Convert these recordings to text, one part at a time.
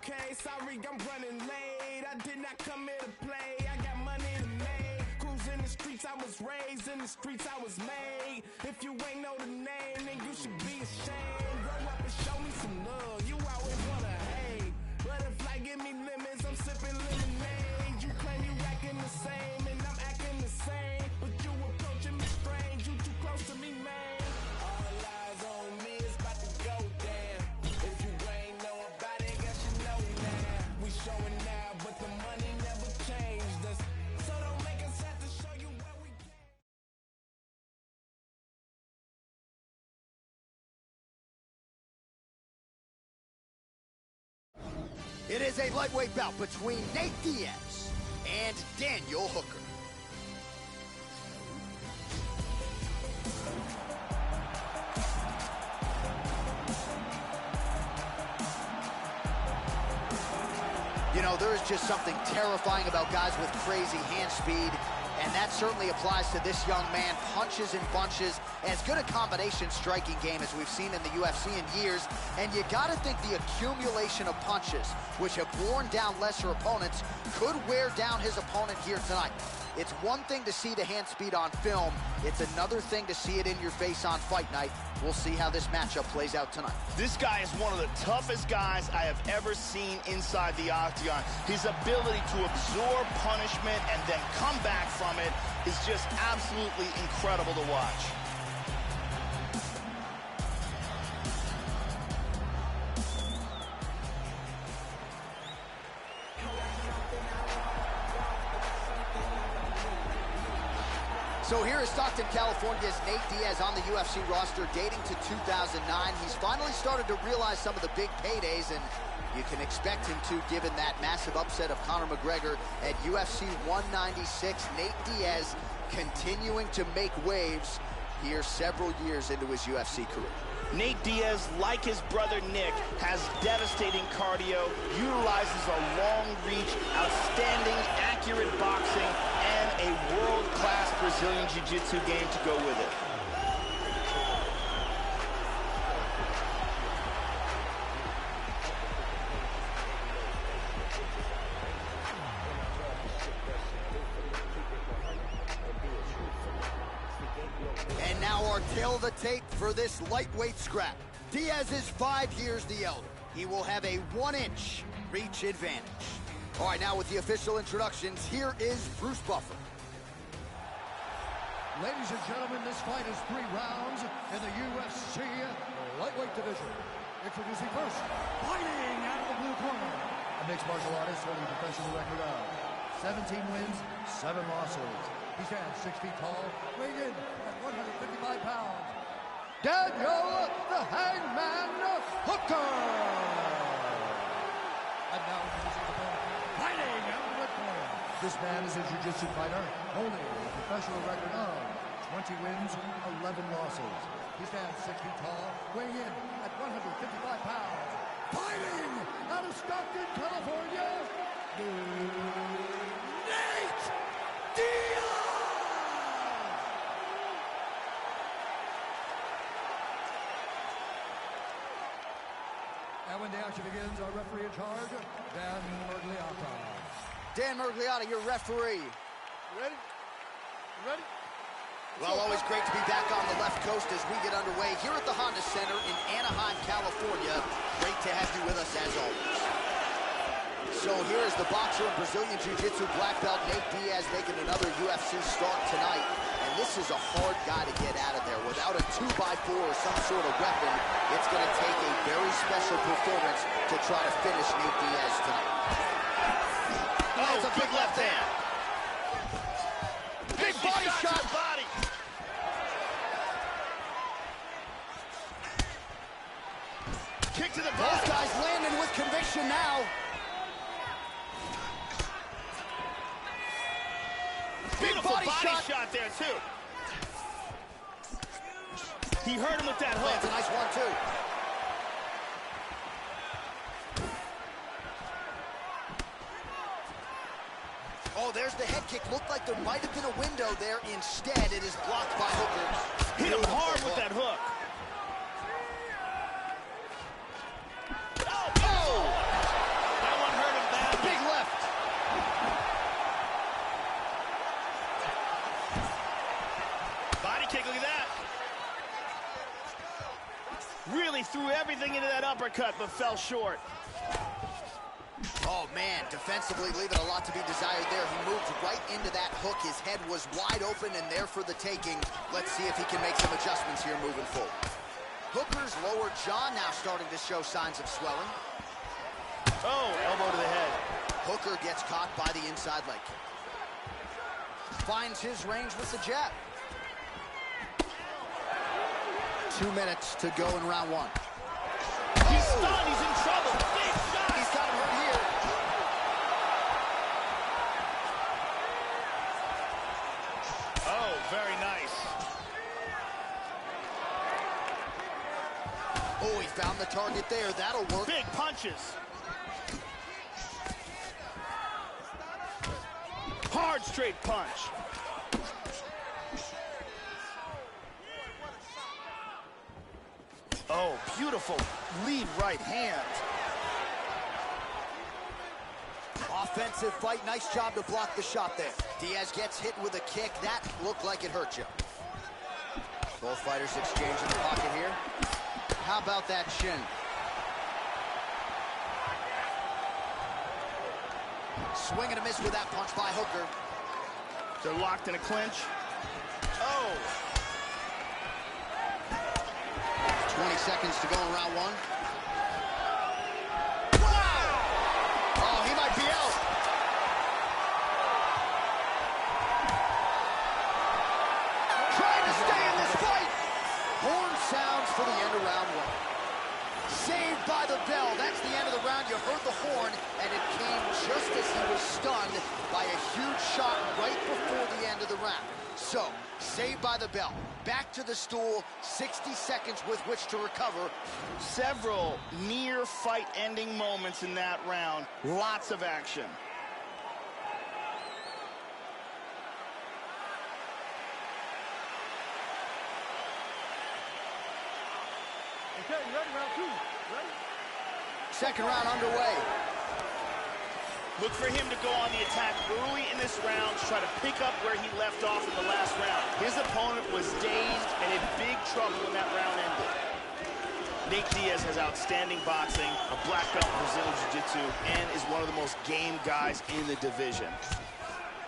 Okay, sorry I'm running late. I did not come here to play. I got money to make. Cruising the streets, I was raised in the streets, I was made. If you ain't know the name, then you should be ashamed. Grow up and show me some love. You always wanna hate, but if life give me lemons, I'm sipping lemonade. You claim you acting the same, and I'm acting the same, but you approaching me strange. You too close to me, man. All eyes on me, it's about to go down. If you ain't know about it, guess you know now. We showing now, but the money never changed us. So don't make us have to show you where we came. It is a lightweight bout between Nate Diaz and Daniel Hooker. You know, there is just something terrifying about guys with crazy hand speed, and that certainly applies to this young man. Punches in bunches, as good a combination striking game as we've seen in the UFC in years, and you gotta think the accumulation of punches, which have worn down lesser opponents, could wear down his opponent here tonight. It's one thing to see the hand speed on film, it's another thing to see it in your face on fight night. We'll see how this matchup plays out tonight. This guy is one of the toughest guys I have ever seen inside the octagon. His ability to absorb punishment and then come back from it is just absolutely incredible to watch. So here is Stockton, California's Nate Diaz on the UFC roster dating to 2009. He's finally started to realize some of the big paydays, and you can expect him to, given that massive upset of Conor McGregor at UFC 196. Nate Diaz continuing to make waves here several years into his UFC career. Nate Diaz, like his brother Nick, has devastating cardio, utilizes a long reach, outstanding, accurate boxing, and a world-class Brazilian Jiu-Jitsu game to go with it. And now our tail of the tape for this lightweight scrap. Diaz is 5 years the elder. He will have a 1-inch reach advantage. All right, now with the official introductions, here is Bruce Buffer. Ladies and gentlemen, this fight is 3 rounds in the UFC lightweight division. Introducing first, fighting out of the blue corner, a mixed martial artist holding a professional record of 17 wins, 7 losses. He stands 6 feet tall, weighing in at 155 pounds. Daniel the Hangman Hooker! And now introducing the opponent, fighting out of the red corner. This man is a jiu-jitsu fighter, holding a professional record of 20 wins, 11 losses. He stands 6 feet tall, weighing in at 155 pounds. Fighting out of Stockton, California, Nate Diaz! And when the action begins, our referee in charge, Dan Mergliotta. Dan Mergliotta, your referee. You ready? You ready? Well, always great to be back on the left coast as we get underway here at the Honda Center in Anaheim, California. Great to have you with us as always. So here is the boxer and Brazilian Jiu-Jitsu black belt Nate Diaz making another UFC start tonight. And this is a hard guy to get out of there. Without a 2x4 or some sort of weapon, it's going to take a very special performance to try to finish Nate Diaz tonight. Oh, that's a big left hand. Big body shot. Body. Kick to the body. Both guys landing with conviction now. Beautiful body shot there, too. He hurt him with that hook. That's a nice one, too. Oh, there's the head kick. Looked like there might have been a window there. Instead, it is blocked by Hooker. Hit him hard with that hook. Really threw everything into that uppercut, but fell short. Oh, man, defensively leaving a lot to be desired there. He moved right into that hook. His head was wide open and there for the taking. Let's see if he can make some adjustments here moving forward. Hooker's lower jaw now starting to show signs of swelling. Oh, elbow to the head. Hooker gets caught by the inside leg kick. Finds his range with the jab. 2 minutes to go in round one. He's stunned. He's in trouble. Big shot. He's got him right here. Oh, very nice. Oh, he found the target there. That'll work. Big punches. Hard straight punch. Oh, beautiful lead right hand. Offensive fight. Nice job to block the shot there. Diaz gets hit with a kick. That looked like it hurt you. Both fighters exchanging the pocket here. How about that shin? Swing and a miss with that punch by Hooker. They're locked in a clinch. Oh. 20 seconds to go in round one. Wow! Oh, he might be out. Trying to stay in this fight. Horn sounds for the end of round one. Saved by the bell. That's the end of the round. You heard the horn, and it came just as he was stunned by a huge shot right before the end of the round. So, saved by the bell. Back to the stool, 60 seconds with which to recover. Several near fight-ending moments in that round. Lots of action. Okay, you ready? Round two. Ready? Second round underway. Look for him to go on the attack early in this round to try to pick up where he left off in the last round. His opponent was dazed and in big trouble when that round ended. Nate Diaz has outstanding boxing, a black belt in Brazilian Jiu-Jitsu, and is one of the most game guys in the division.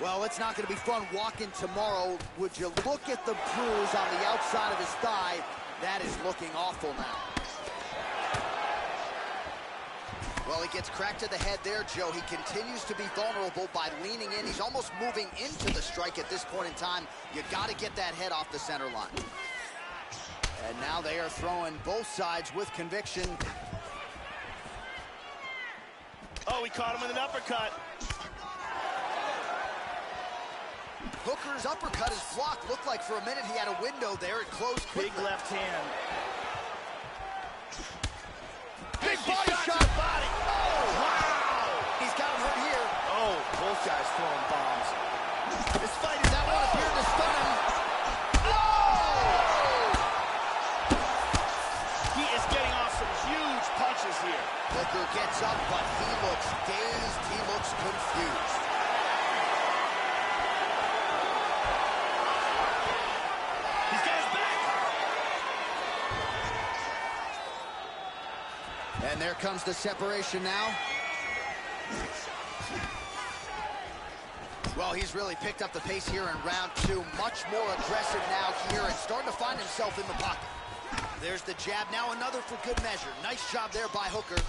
Well, it's not going to be fun walking tomorrow. Would you look at the bruise on the outside of his thigh? That is looking awful now. Well, he gets cracked to the head there, Joe. He continues to be vulnerable by leaning in. He's almost moving into the strike at this point in time. You got to get that head off the center line. And now they are throwing both sides with conviction. Oh, he caught him with an uppercut. Hooker's uppercut is blocked. Looked like for a minute he had a window there. It closed quickly. Big left hand. Big body shot. Body. Oh, wow. He's got him hurt here. Oh, both guys throwing bombs. This fight is that one appeared to stun him. Oh! He is getting off some huge punches here. Hooker gets up, but he looks dazed. He looks confused. He's got his back. And there comes the separation now. Well, he's really picked up the pace here in round two. Much more aggressive now here and starting to find himself in the pocket. There's the jab. Now another for good measure. Nice job there by Hooker.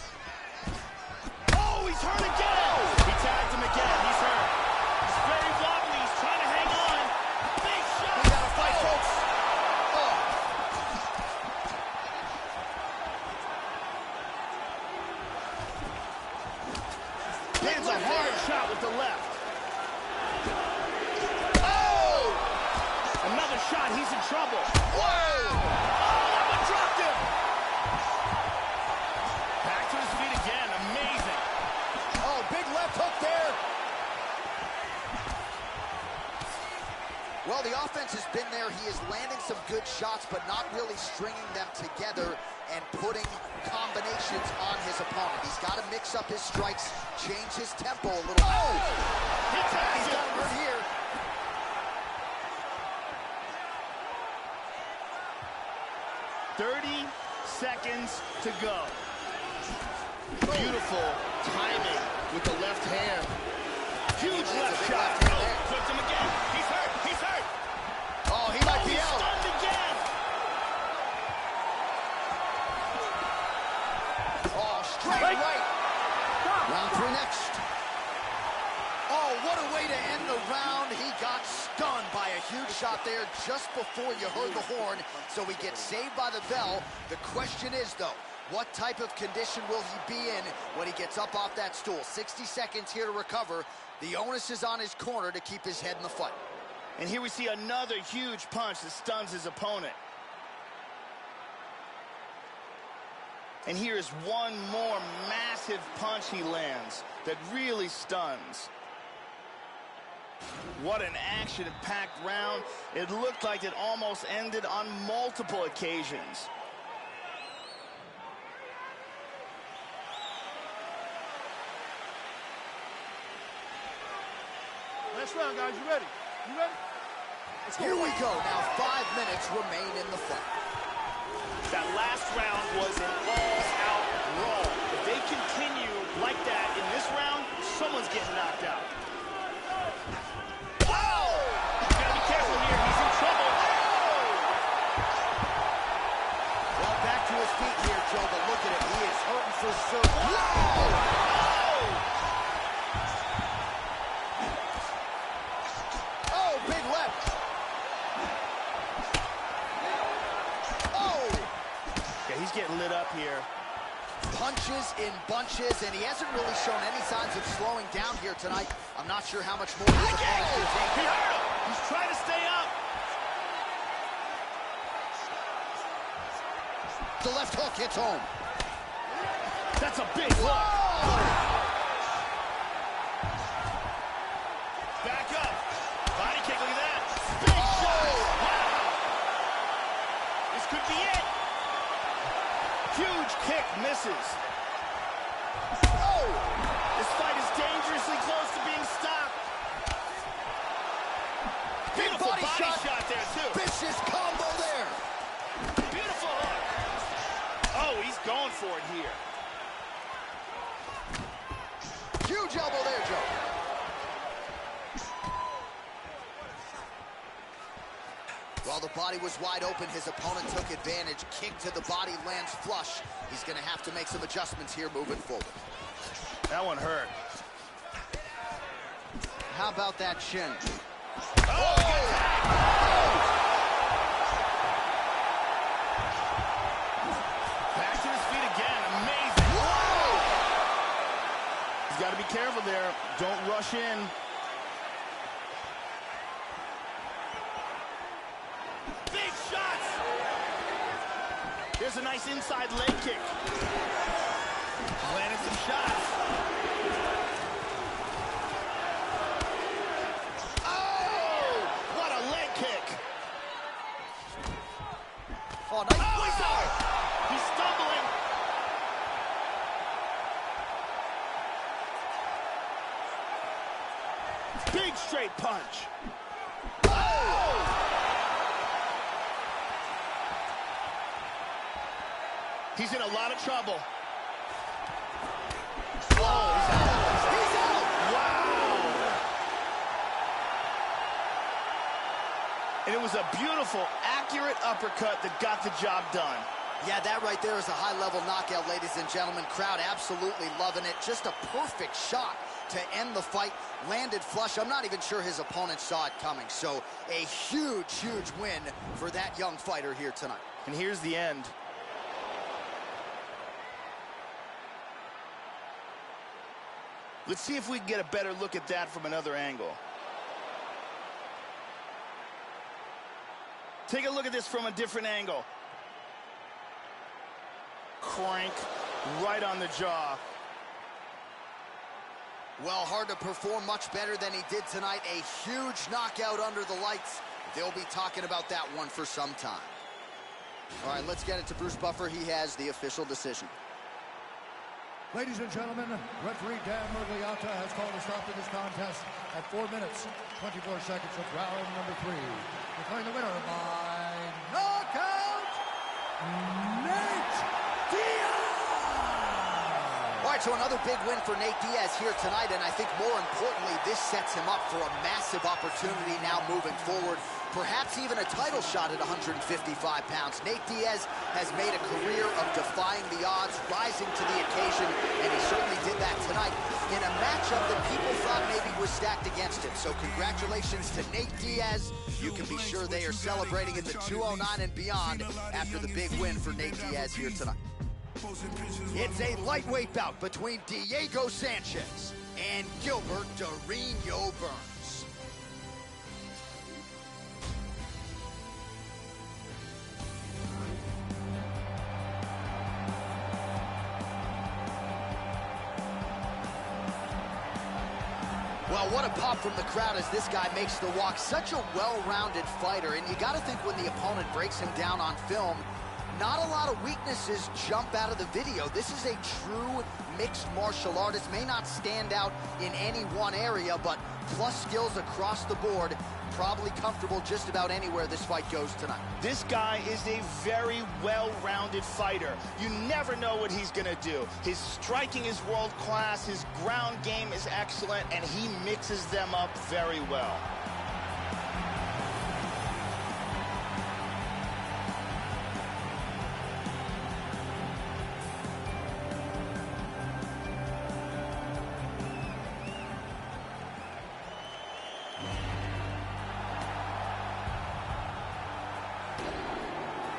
Oh, he's hurt again. He tagged him again. He's hurt. He's very wobbly. He's trying to hang on. Big shot. We got to fight, folks. Oh. Lands a hard shot with the left. Oh! Another shot. He's in trouble. Wow! Oh, that one dropped him. Back to his feet again. Amazing. Oh, big left hook there. Well, the offense has been there. He is landing some good shots, but not really stringing them together and putting combinations on his opponent. He's got to mix up his strikes, change his tempo a little. Oh! He's got him right here. seconds to go. Beautiful timing with the left hand. Huge left shot. Puts him again. He's hurt. He's hurt. Oh, he might be out. Stunned again. Oh, straight right. Round 3 next. Oh, what a way to end the round. He got stunned by a huge shot there just before you heard the horn, so he gets saved by the bell. The question is, though, what type of condition will he be in when he gets up off that stool? 60 seconds here to recover. The onus is on his corner to keep his head in the fight. And here we see another huge punch that stuns his opponent. And here is one more massive punch he lands that really stuns. What an action-packed round. It looked like it almost ended on multiple occasions. Last round, guys. You ready? You ready? Let's go. Here we go. Now 5 minutes remain in the fight. That last round was an all-out brawl. If they continue like that in this round, someone's getting knocked out. Oh! You gotta be careful here. He's in trouble. Well, back to his feet here, Joe, but look at him. He is hurting for certain. Whoa! He's getting lit up here. Punches in bunches, and he hasn't really shown any signs of slowing down here tonight. I'm not sure how much more he can take. He hurt him. He's trying to stay up. The left hook hits home. That's a big hook. Back up. Body kick, look at that. Big shot. Wow. This could be it. Huge kick misses. Oh! This fight is dangerously close to being stopped. Beautiful body shot there, too. Vicious combo there. Beautiful hook. Oh, he's going for it here. Huge elbow there, Joe. While the body was wide open, his opponent took advantage. Kick to the body, lands flush. He's going to have to make some adjustments here moving forward. That one hurt. How about that shin? Oh! Back to his feet again. Amazing. Whoa! He's got to be careful there. Don't rush in. There's a nice inside leg kick. Landed some shots. Oh! What a leg kick. Oh, nice. Oh, he's out. He's stumbling. Big straight punch. He's in a lot of trouble. Oh, he's out. He's out. Wow. And it was a beautiful, accurate uppercut that got the job done. Yeah, that right there is a high-level knockout, ladies and gentlemen. Crowd absolutely loving it. Just a perfect shot to end the fight. Landed flush. I'm not even sure his opponent saw it coming. So a huge, huge win for that young fighter here tonight. And here's the end. Let's see if we can get a better look at that from another angle. Take a look at this from a different angle. Crank right on the jaw. Well, hard to perform much better than he did tonight. A huge knockout under the lights. They'll be talking about that one for some time. All right, let's get it to Bruce Buffer. He has the official decision. Ladies and gentlemen, referee Dan Murgliata has called a stop to this contest at 4 minutes, 24 seconds of round number 3. Declaring the winner by knockout, Nate right, so another big win for Nate Diaz here tonight, and I think more importantly, this sets him up for a massive opportunity now moving forward, perhaps even a title shot at 155 pounds. Nate Diaz has made a career of defying the odds, rising to the occasion, and he certainly did that tonight in a matchup that people thought maybe was stacked against him. So congratulations to Nate Diaz. You can be sure they are celebrating in the 209 and beyond after the big win for Nate Diaz here tonight. It's a lightweight bout between Diego Sanchez and Gilbert Durinho Burns. Well, what a pop from the crowd as this guy makes the walk. Such a well-rounded fighter, and you got to think when the opponent breaks him down on film, not a lot of weaknesses jump out of the video. This is a true mixed martial artist. May not stand out in any one area, but plus skills across the board. Probably comfortable just about anywhere this fight goes tonight. This guy is a very well-rounded fighter. You never know what he's gonna do. His striking is world-class, his ground game is excellent, and he mixes them up very well.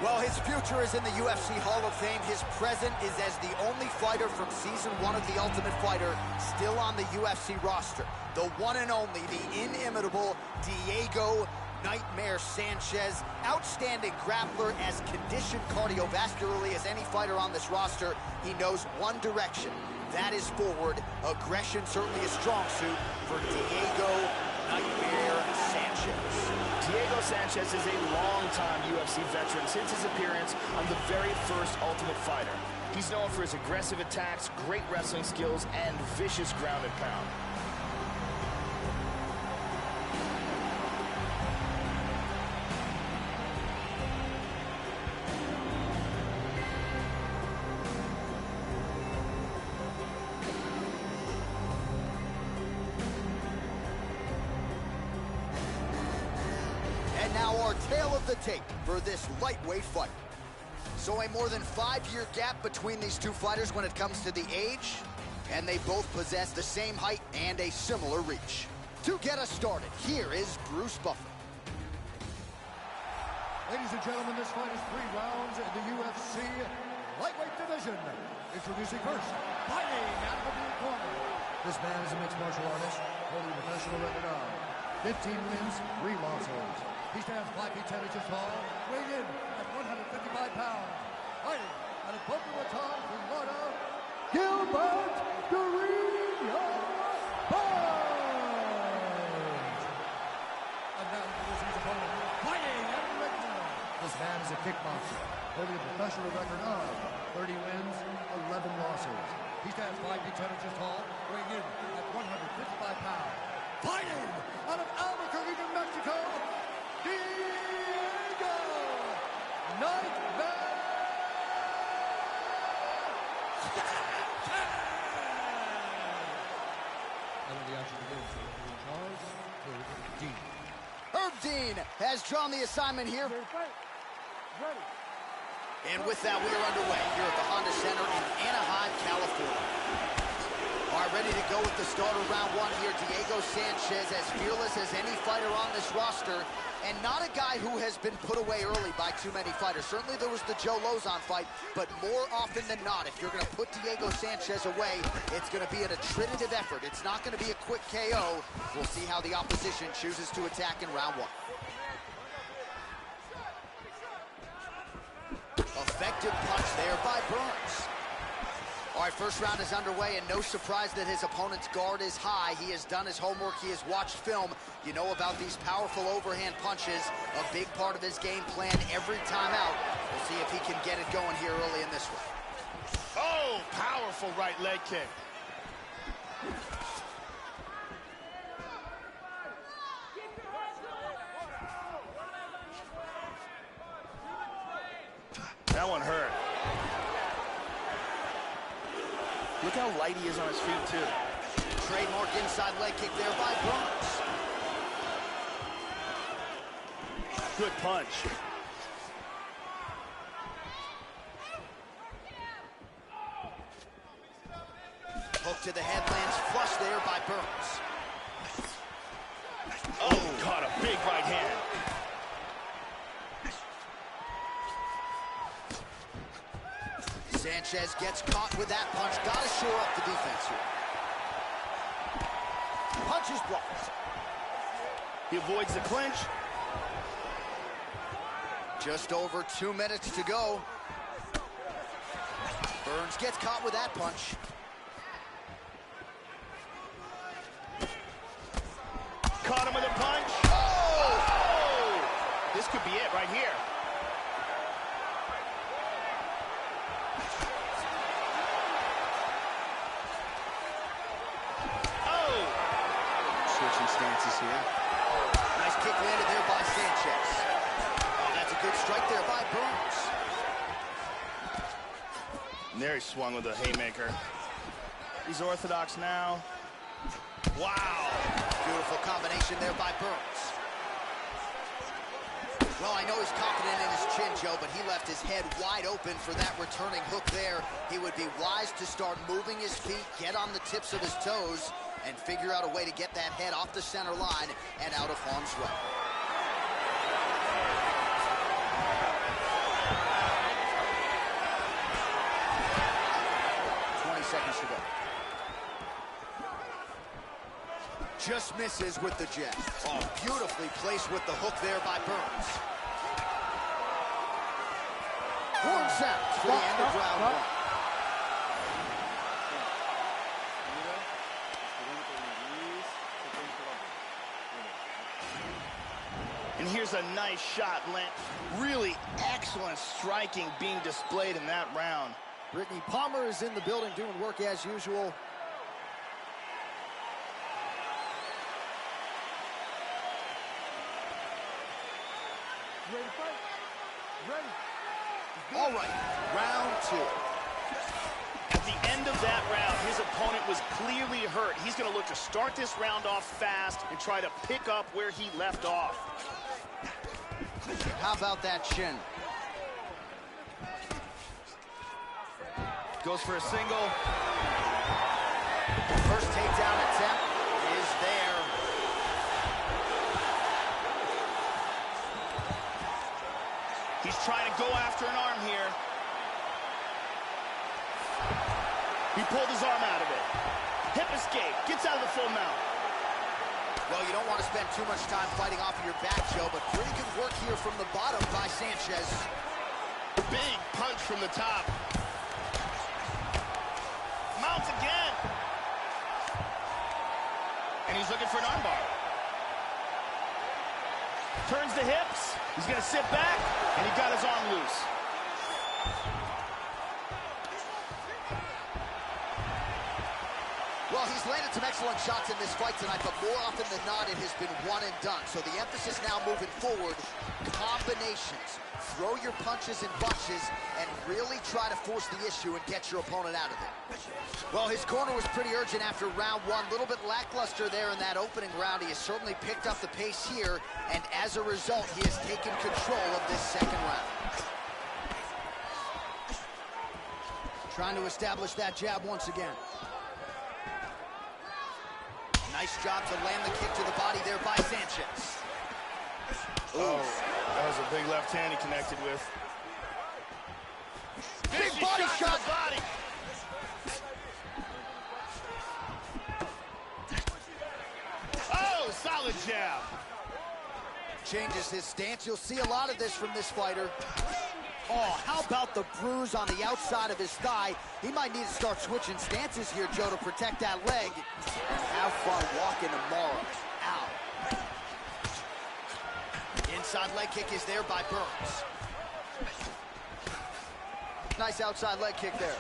Well, his future is in the UFC Hall of Fame. His present is as the only fighter from Season 1 of The Ultimate Fighter still on the UFC roster. The one and only, the inimitable Diego Nightmare Sanchez. Outstanding grappler, as conditioned cardiovascularly as any fighter on this roster. He knows one direction. That is forward. Aggression certainly a strong suit for Diego Nightmare Sanchez. Diego Sanchez is a long-time UFC veteran since his appearance on the very first Ultimate Fighter. He's known for his aggressive attacks, great wrestling skills, and vicious ground and pound. And now our tale of the tape for this lightweight fight. So a more than 5-year gap between these two fighters when it comes to the age, and they both possess the same height and a similar reach. To get us started, here is Bruce Buffer. Ladies and gentlemen, this fight is 3 rounds in the UFC lightweight division. Introducing first, fighting out of the blue corner. This man is a mixed martial artist, holding a professional record of 15 wins, 3 losses. He stands 5 feet 10 inches tall, weighing in at 155 pounds. Fighting out of Boca Raton, Florida, Gilbert Durinho Burns. And now here's his opponent, fighting out of the red corner. This man is a kickboxer, holding a professional record of 30 wins, 11 losses. He stands 5 feet 10 inches tall, weighing in at 155 pounds. Fighting out of Albuquerque, New Mexico, Diego Nightmare Sanchez. And the action begins in charge, Herb Dean. Herb Dean has drawn the assignment here. Ready. And with that, we are underway here at the Honda Center in Anaheim, California. All right, ready to go with the starter round 1 here. Diego Sanchez, as fearless as any fighter on this roster, and not a guy who has been put away early by too many fighters. Certainly there was the Joe Lozon fight, but more often than not, if you're going to put Diego Sanchez away, it's going to be an attritive effort. It's not going to be a quick KO. We'll see how the opposition chooses to attack in round 1. Effective punch there by Burns. All right, first round is underway, and no surprise that his opponent's guard is high. He has done his homework. He has watched film. You know about these powerful overhand punches, a big part of his game plan every time out. We'll see if he can get it going here early in this one. Oh, powerful right leg kick. That one hurt. Look how light he is on his feet, too. Trademark inside leg kick there by Burns. Good punch. Hook to the head lands flush there by Burns. Oh, caught a big right hand. Sanchez gets caught with that punch. Gotta shore up the defense here. Punch is blocked. He avoids the clinch. Just over 2 minutes to go. Burns gets caught with that punch. Caught him with a punch. Oh! This could be it right here. Oh! Switching stances here. Nice kick landed there by Sanchez. Oh, that's a good strike there by Burns. And there he swung with a haymaker. He's orthodox now. Wow! Beautiful combination there by Burns. Well, I know he's confident in his chin, Joe, but he left his head wide open for that returning hook there. He would be wise to start moving his feet, get on the tips of his toes, and figure out a way to get that head off the center line and out of harm's way. Seconds to go. Just misses with the jab. Oh, beautifully placed with the hook there by Burns. Horn sounds for the end of round one. And here's a nice shot. Really excellent striking being displayed in that round. Brittany Palmer is in the building doing work as usual. Ready to fight? Ready. All right, round two. At the end of that round, his opponent was clearly hurt. He's going to look to start this round off fast and try to pick up where he left off. How about that chin? Goes for a single. First takedown attempt is there. He's trying to go after an arm here. He pulled his arm out of it. Hip escape. Gets out of the full mount. Well, you don't want to spend too much time fighting off of your back, Joe, but pretty good work here from the bottom by Sanchez. Big punch from the top. Mounts again. And he's looking for an armbar. Turns the hips. He's going to sit back, and he got his arm loose. Well, he's landed some excellent shots in this fight tonight, but more often than not, it has been one and done. So the emphasis now moving forward, combinations. Throw your punches and bunches and really try to force the issue and get your opponent out of it. Well, his corner was pretty urgent after round one. A little bit lackluster there in that opening round. He has certainly picked up the pace here, and as a result, he has taken control of this second round. Trying to establish that jab once again. Nice job to land the kick to the body there by Sanchez. Oh, that was a big left hand he connected with. Big body shot. Body. Oh, solid jab. Changes his stance. You'll see a lot of this from this fighter. Oh, how about the bruise on the outside of his thigh? He might need to start switching stances here, Joe, to protect that leg. And have fun walking tomorrow. Ow. Inside leg kick is there by Burns. Nice outside leg kick there.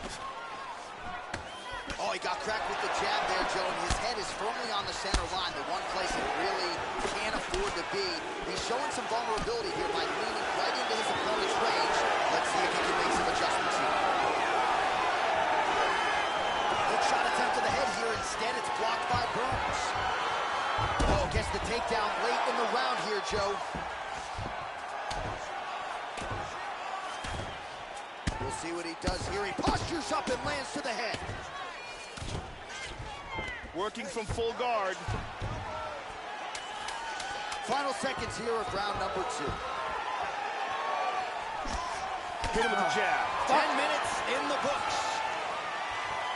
Oh, he got cracked with the jab there, Joe, and his head is firmly on the center line, the one place it really can't afford to be. He's showing some vulnerability here by leaning right into his opponent's range. Let's see if he can make some adjustments here. The Joe. We'll see what he does here. He postures up and lands to the head. Working from full guard. Final seconds here of round number 2. Hit him with a jab. 10 minutes in the books.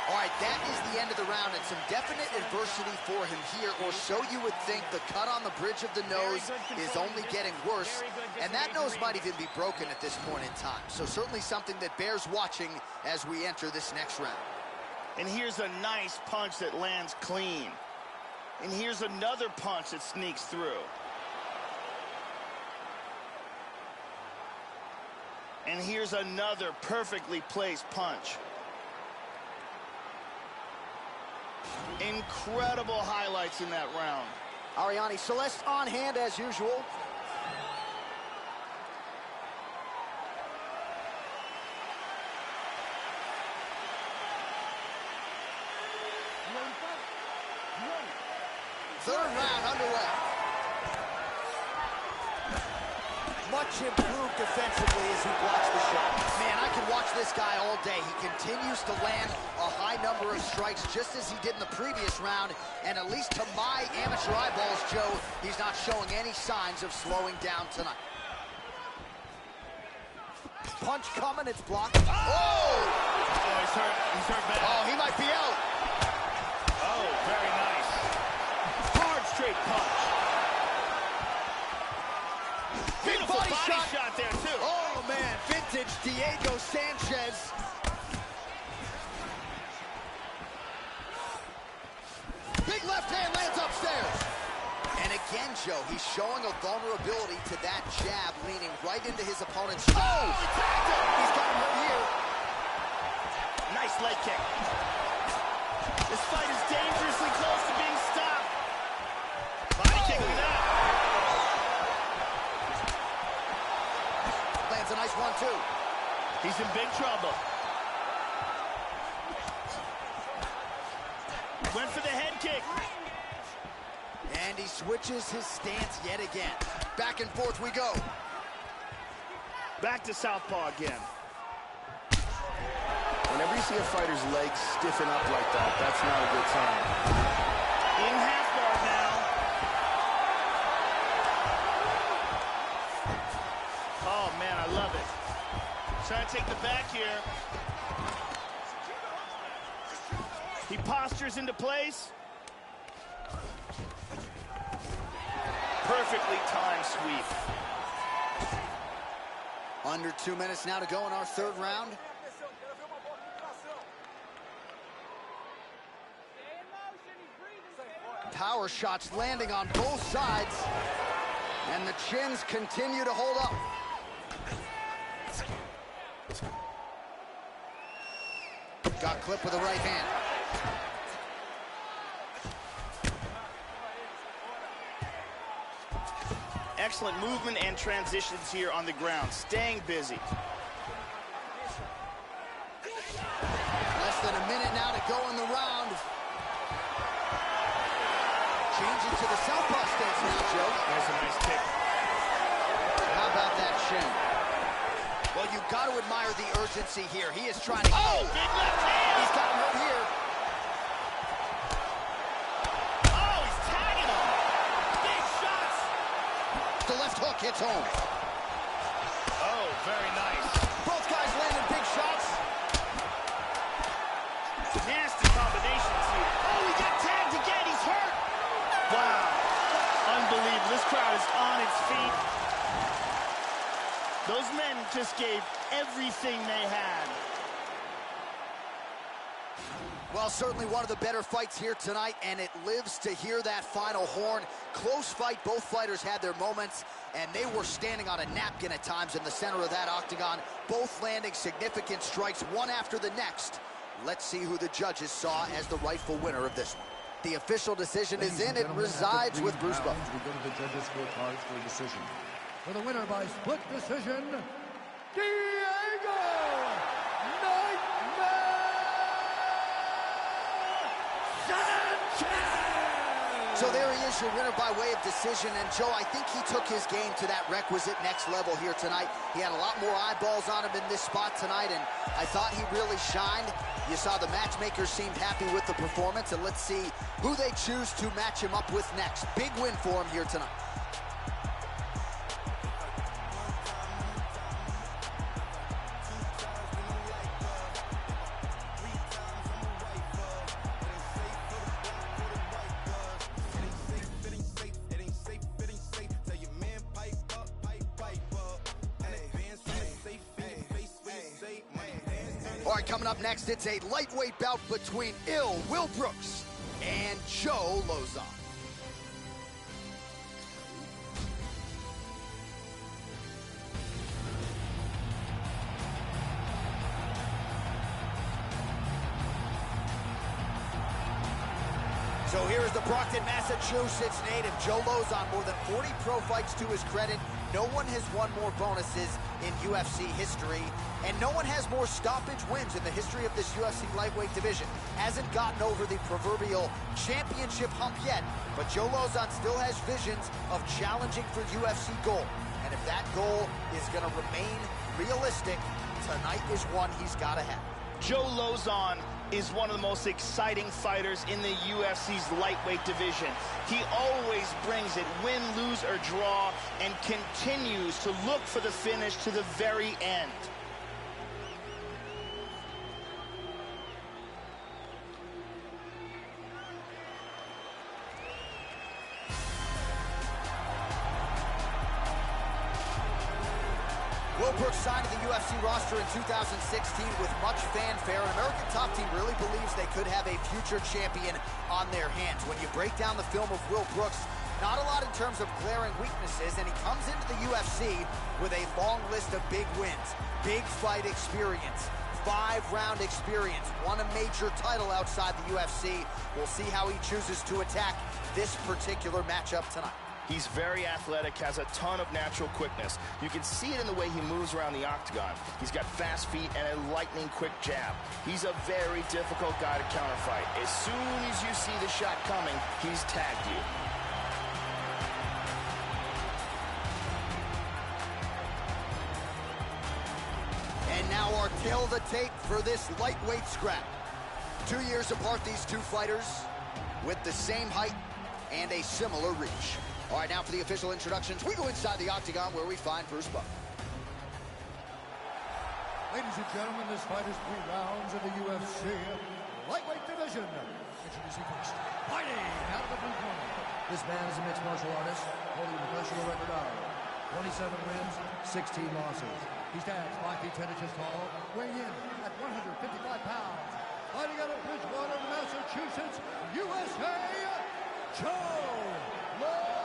All right, that is the end of the round, and some definite adversity for him here, or so you would think. The cut on the bridge of the nose is only getting worse, and that nose might even be broken at this point in time. So certainly something that bears watching as we enter this next round. And here's a nice punch that lands clean. And here's another punch that sneaks through. And here's another perfectly placed punch. Incredible highlights in that round. Ariane Celeste on hand as usual. Third round underway. Much improved defensively as he blocks the shot. Man, I can watch this guy all day. He continues to land a high number of strikes just as he did in the previous round. And at least to my amateur eyeballs, Joe, he's not showing any signs of slowing down tonight. Punch coming, it's blocked. Oh! Oh, he's hurt. He's hurt bad. Oh, he might be out. Oh, very nice. Hard straight punch. Beautiful body shot there, too. Oh, man, vintage Diego Sanchez. Big left hand lands upstairs. And again, Joe, he's showing a vulnerability to that jab, leaning right into his opponent's... Oh! He's got him right here. Nice leg kick. This fight is dangerously close to being stopped. Body kick with that. Lands a nice one, too. He's in big trouble. Went for the head kick. And he switches his stance yet again. Back and forth we go. Back to southpaw again. Whenever you see a fighter's legs stiffen up like that, that's not a good sign. In half guard now. Oh, man, I love it. Trying to take the back here. He postures into place. Perfectly timed sweep. Under 2 minutes now to go in our third round. Power shots landing on both sides. And the chins continue to hold up. Got clipped with the right hand. Excellent movement and transitions here on the ground. Staying busy. Less than a minute now to go in the round. Changing to the southpaw stance now, Joe. There's a nice kick. How about that shin? Well, you've got to admire the urgency here. He is trying to... Oh, big left hand! He's got him right here. Oh, he's tagging him. Big shots. The left hook hits home. Oh, very nice. Both guys landing big shots. Nasty combinations here. Oh, he got tagged again. He's hurt. Wow. Unbelievable. This crowd is on its feet. Those men just gave everything they had. Well, certainly one of the better fights here tonight, and it lives to hear that final horn. Close fight. Both fighters had their moments, and they were standing on a napkin at times in the center of that octagon, both landing significant strikes one after the next. Let's see who the judges saw as the rightful winner of this one. The official decision is in. It resides with Bruce Buffer. We go to the judges' scorecards for a decision. For the winner by split decision, Diego Nightmare Sanchez! So there he is, your winner by way of decision. And Joe, I think he took his game to that requisite next level here tonight. He had a lot more eyeballs on him in this spot tonight, and I thought he really shined. You saw the matchmakers seemed happy with the performance, and let's see who they choose to match him up with next. Big win for him here tonight. All right, coming up next, it's a lightweight bout between Will Brooks and Joe Lauzon. So here is the Brockton, Massachusetts native, Joe Lauzon. More than 40 pro fights to his credit. No one has won more bonuses in UFC history, and no one has more stoppage wins in the history of this UFC lightweight division. Hasn't gotten over the proverbial championship hump yet, but Joe Lauzon still has visions of challenging for UFC gold. And if that goal is going to remain realistic, tonight is one he's got to have. Joe Lauzon is one of the most exciting fighters in the UFC's lightweight division. He always brings it, win, lose, or draw, and continues to look for the finish to the very end. Will Brooks signed to the UFC roster in 2016 with much fanfare. An American top team really believes they could have a future champion on their hands. When you break down the film of Will Brooks, not a lot in terms of glaring weaknesses, and he comes into the UFC with a long list of big wins, big fight experience, 5-round experience, won a major title outside the UFC. We'll see how he chooses to attack this particular matchup tonight. He's very athletic, has a ton of natural quickness. You can see it in the way he moves around the octagon. He's got fast feet and a lightning-quick jab. He's a very difficult guy to counterfight. As soon as you see the shot coming, he's tagged you. And now our tale of the tape for this lightweight scrap. 2 years apart, these two fighters with the same height and a similar reach. All right, now for the official introductions, we go inside the octagon where we find Bruce Buck. Ladies and gentlemen, this fight is 3 rounds of the UFC lightweight division. Introducing first, fighting out of the blue corner. This man is a mixed martial artist, holding a professional record of 27 wins, 16 losses. He stands 5 feet 10 inches tall, weighing in at 155 pounds. Fighting out of Bridgewater, Massachusetts, USA, Joe Lauzon.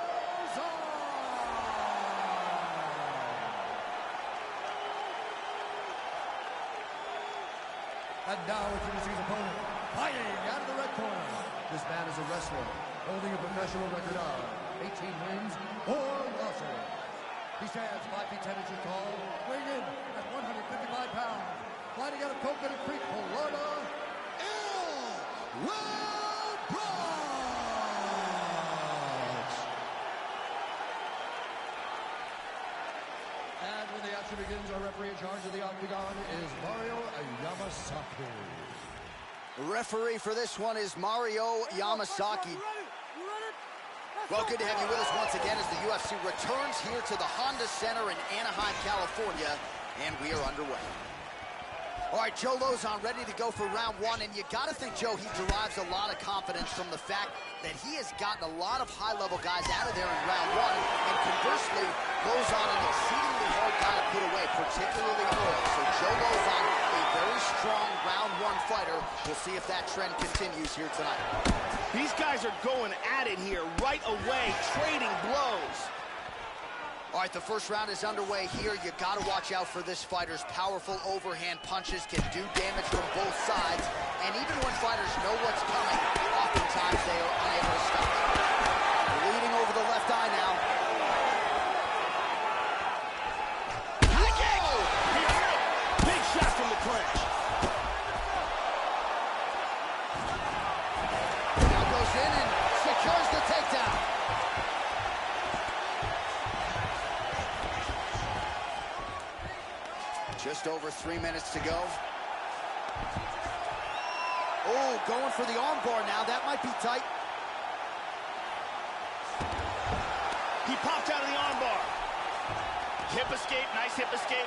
And now introducing his opponent, fighting out of the red corner. This man is a wrestler, holding a professional record of 18 wins, 4 losses. He stands 5 feet 10 inches tall, weighing in at 155 pounds. Fighting out of Coconut Creek, Florida, Will Brooks. And when the action begins, our referee in charge of the octagon is Mario Yamasaki. The referee for this one is Mario Yamasaki. Well, good to have you with us once again as the UFC returns here to the Honda Center in Anaheim, California, and we are underway. All right, Joe Lauzon ready to go for round 1, and you got to think, Joe, he derives a lot of confidence from the fact that he has gotten a lot of high-level guys out of there in round 1, and conversely, Lauzon an exceedingly hard guy to put away, particularly early. So Joe Lauzon, a very strong round 1 fighter. We'll see if that trend continues here tonight. These guys are going at it here right away, trading blows. All right, the first round is underway here. You got to watch out for this fighter's powerful overhand punches can do damage from both sides. And even when fighters know what's coming, oftentimes they are unable to stop it. Bleeding over the left eye now. Big shot from the clinch. Now goes in and secures the takedown. Just over 3 minutes to go. Oh, going for the armbar now. That might be tight. He popped out of the armbar. Hip escape, nice hip escape.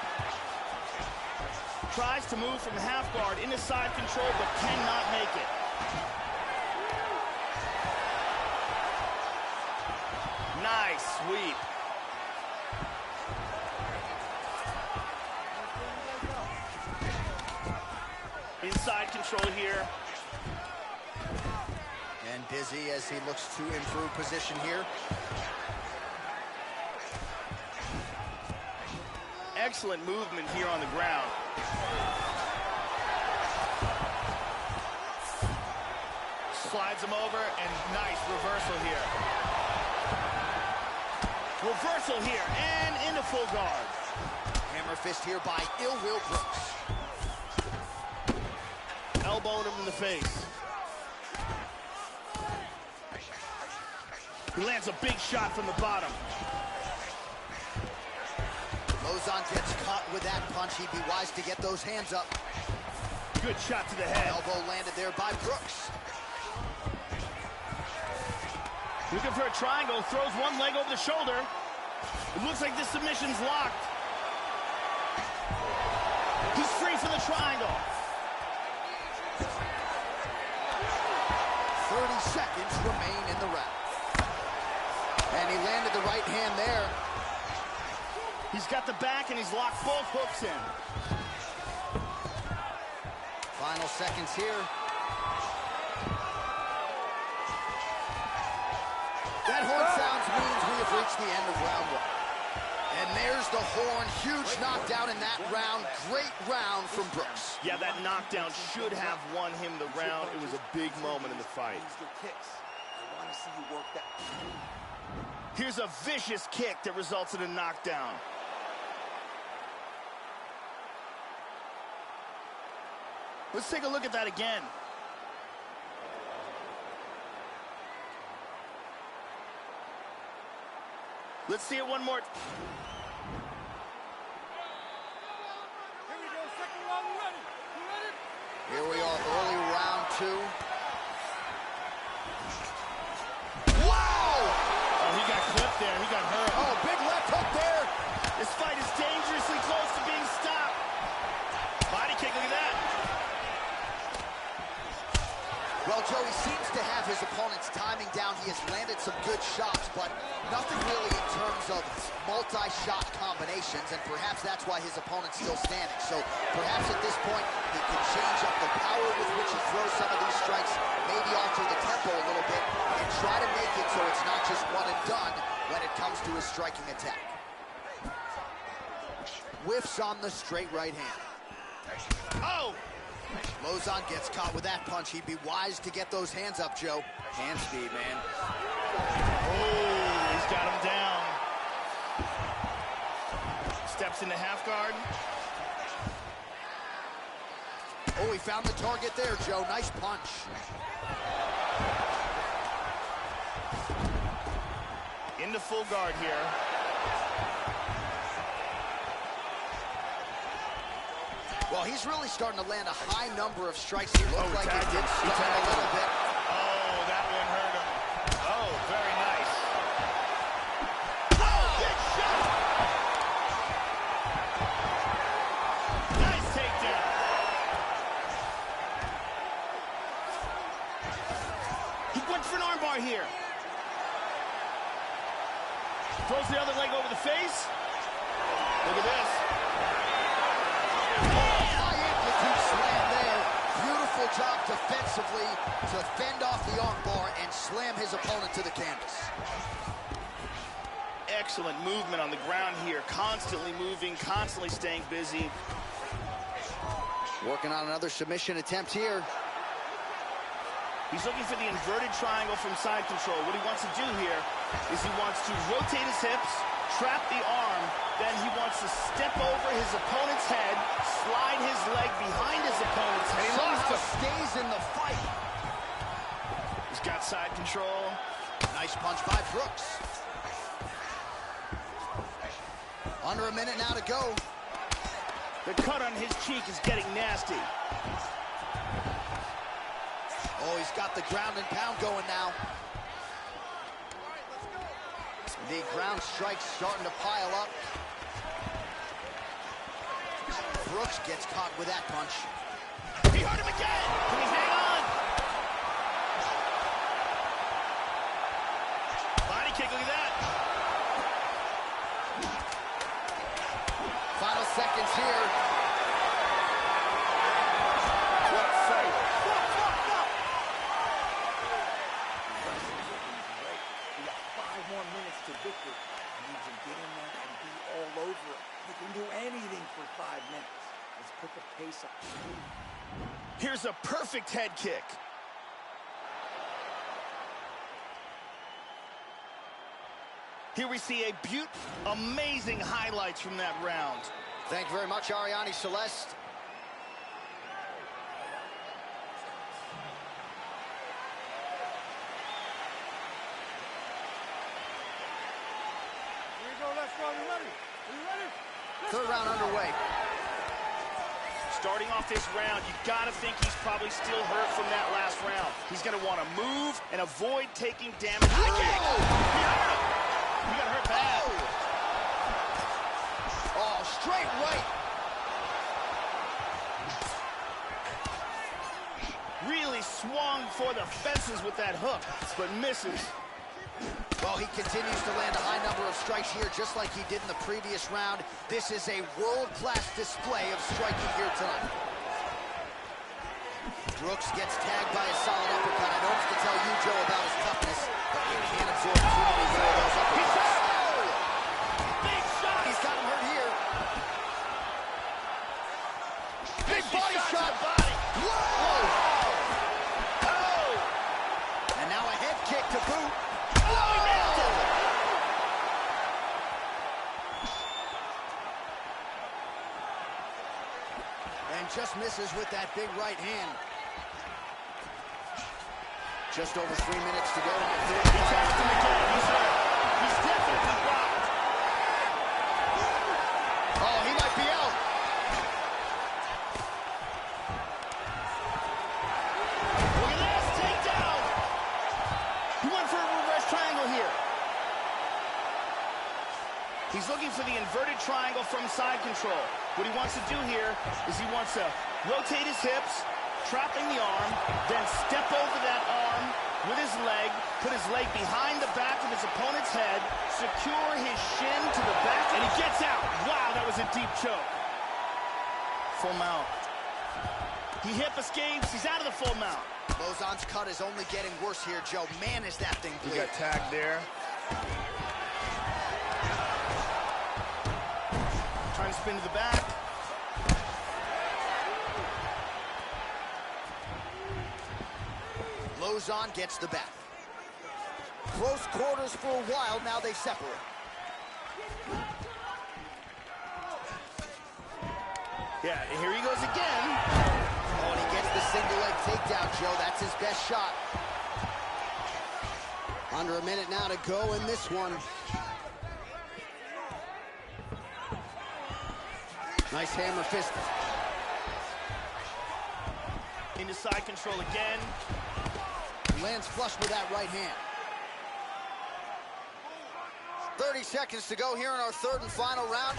Tries to move from half guard into side control, but cannot make it. Nice sweep. Inside control here. And dizzy as he looks to improve position here. Excellent movement here on the ground. Slides him over, and nice reversal here. Reversal here, and into full guard. Hammer fist here by Ill Will Brooks. Elbowing him in the face. He lands a big shot from the bottom. Lozon gets caught with that punch. He'd be wise to get those hands up. Good shot to the head. Elbow landed there by Brooks. Looking for a triangle, throws one leg over the shoulder. It looks like this submission's locked. He's free for the triangle. 30 seconds remain in the round. And he landed the right hand there. He's got the back and he's locked both hooks in. Final seconds here. That horn sounds means we have reached the end of round one. And there's the horn. Huge knockdown in that round. Great round from Brooks. Yeah, that knockdown should have won him the round. It was a big moment in the fight. Here's a vicious kick that results in a knockdown. Let's take a look at that again. Let's see it one more. Here we go, second round, you ready? You ready? Here we are, early round two. Wow! Oh, he got clipped there. He got hurt. Oh, big left hook there. This fight is dangerously close to being stopped. Body kick, look at that. Well, Joe, he seems to have his opponent's timing down. He has landed some good shots, but nothing really in terms of multi-shot combinations, and perhaps that's why his opponent's still standing. So perhaps at this point, he can change up the power with which he throws some of these strikes, maybe alter the tempo a little bit, and try to make it so it's not just one and done when it comes to his striking attack. Whiffs on the straight right hand. Oh! Lozon gets caught with that punch. He'd be wise to get those hands up, Joe. Hand speed, man. Oh, he's got him down. Steps into half guard. Oh, he found the target there, Joe. Nice punch. Into full guard here. Well, he's really starting to land a high number of strikes. He looked like it did stun a little bit. Oh, that one hurt him. Oh, very nice. Oh, big shot! Nice takedown. He went for an armbar here. Throws the other leg over the face. Look at this. Slam there. Beautiful job defensively to fend off the armbar and slam his opponent to the canvas. Excellent movement on the ground here. Constantly moving, constantly staying busy. Working on another submission attempt here. He's looking for the inverted triangle from side control. What he wants to do here is he wants to rotate his hips, trap the arm, then he wants to step over his opponent's head, slide his leg behind his opponent's head. He lost him. Stays in the fight. He's got side control. Nice punch by Brooks. Under a minute now to go. The cut on his cheek is getting nasty. Oh, he's got the ground and pound going now. The ground strikes starting to pile up. Brooks gets caught with that punch. He hurt him again. Can he hang on? Body kick, look at that. Final seconds here. What a fight. We got 5 more minutes to victory. He needs to get in there and be all over it. He can do anything for 5 minutes. Let's put the pace up. Here's a perfect head kick. Here we see amazing highlights from that round. Thank you very much, Ariane Celeste. Here we go, let's go. You ready? Are you ready? Third round underway. Starting off this round, you gotta think he's probably still hurt from that last round. He's gonna want to move and avoid taking damage. High kick! He hurt him! He got hurt bad. Oh, straight right. Really swung for the fences with that hook, but misses. Well, he continues to land a high number of strikes here, just like he did in the previous round. This is a world-class display of striking here tonight. Brooks gets tagged by a solid uppercut. I don't have to tell you, Joe, about his toughness, but he can't absorb too many more of those uppercuts. Oh! Big shot! He's got him hurt here. Big body shot! Body. Whoa! Oh! And now a head kick to boot. Oh, he nailed it! And just misses with that big right hand. Just over 3 minutes to go in the third. He tapped him again. He's hurt. He's definitely blocked. Oh, he might be out. Look at this takedown. He went for a reverse triangle here. He's looking for the inverted triangle from side control. What he wants to do here is he wants to rotate his hips, trapping the arm, then step over that arm with his leg, put his leg behind the back of his opponent's head, secure his shin to the back, and he gets out. Wow, that was a deep choke. Full mount. He hip escapes. He's out of the full mount. Lozon's cut is only getting worse here, Joe. Man, is that thing He bleeding. got tagged there. Trying to spin to the back. Lozon gets the back. Close quarters for a while, now they separate. Yeah, here he goes again. Oh, and he gets the single leg takedown, Joe. That's his best shot. Under a minute now to go in this one. Nice hammer fist. Into side control again. Lands flush with that right hand. 30 seconds to go here in our third and final round.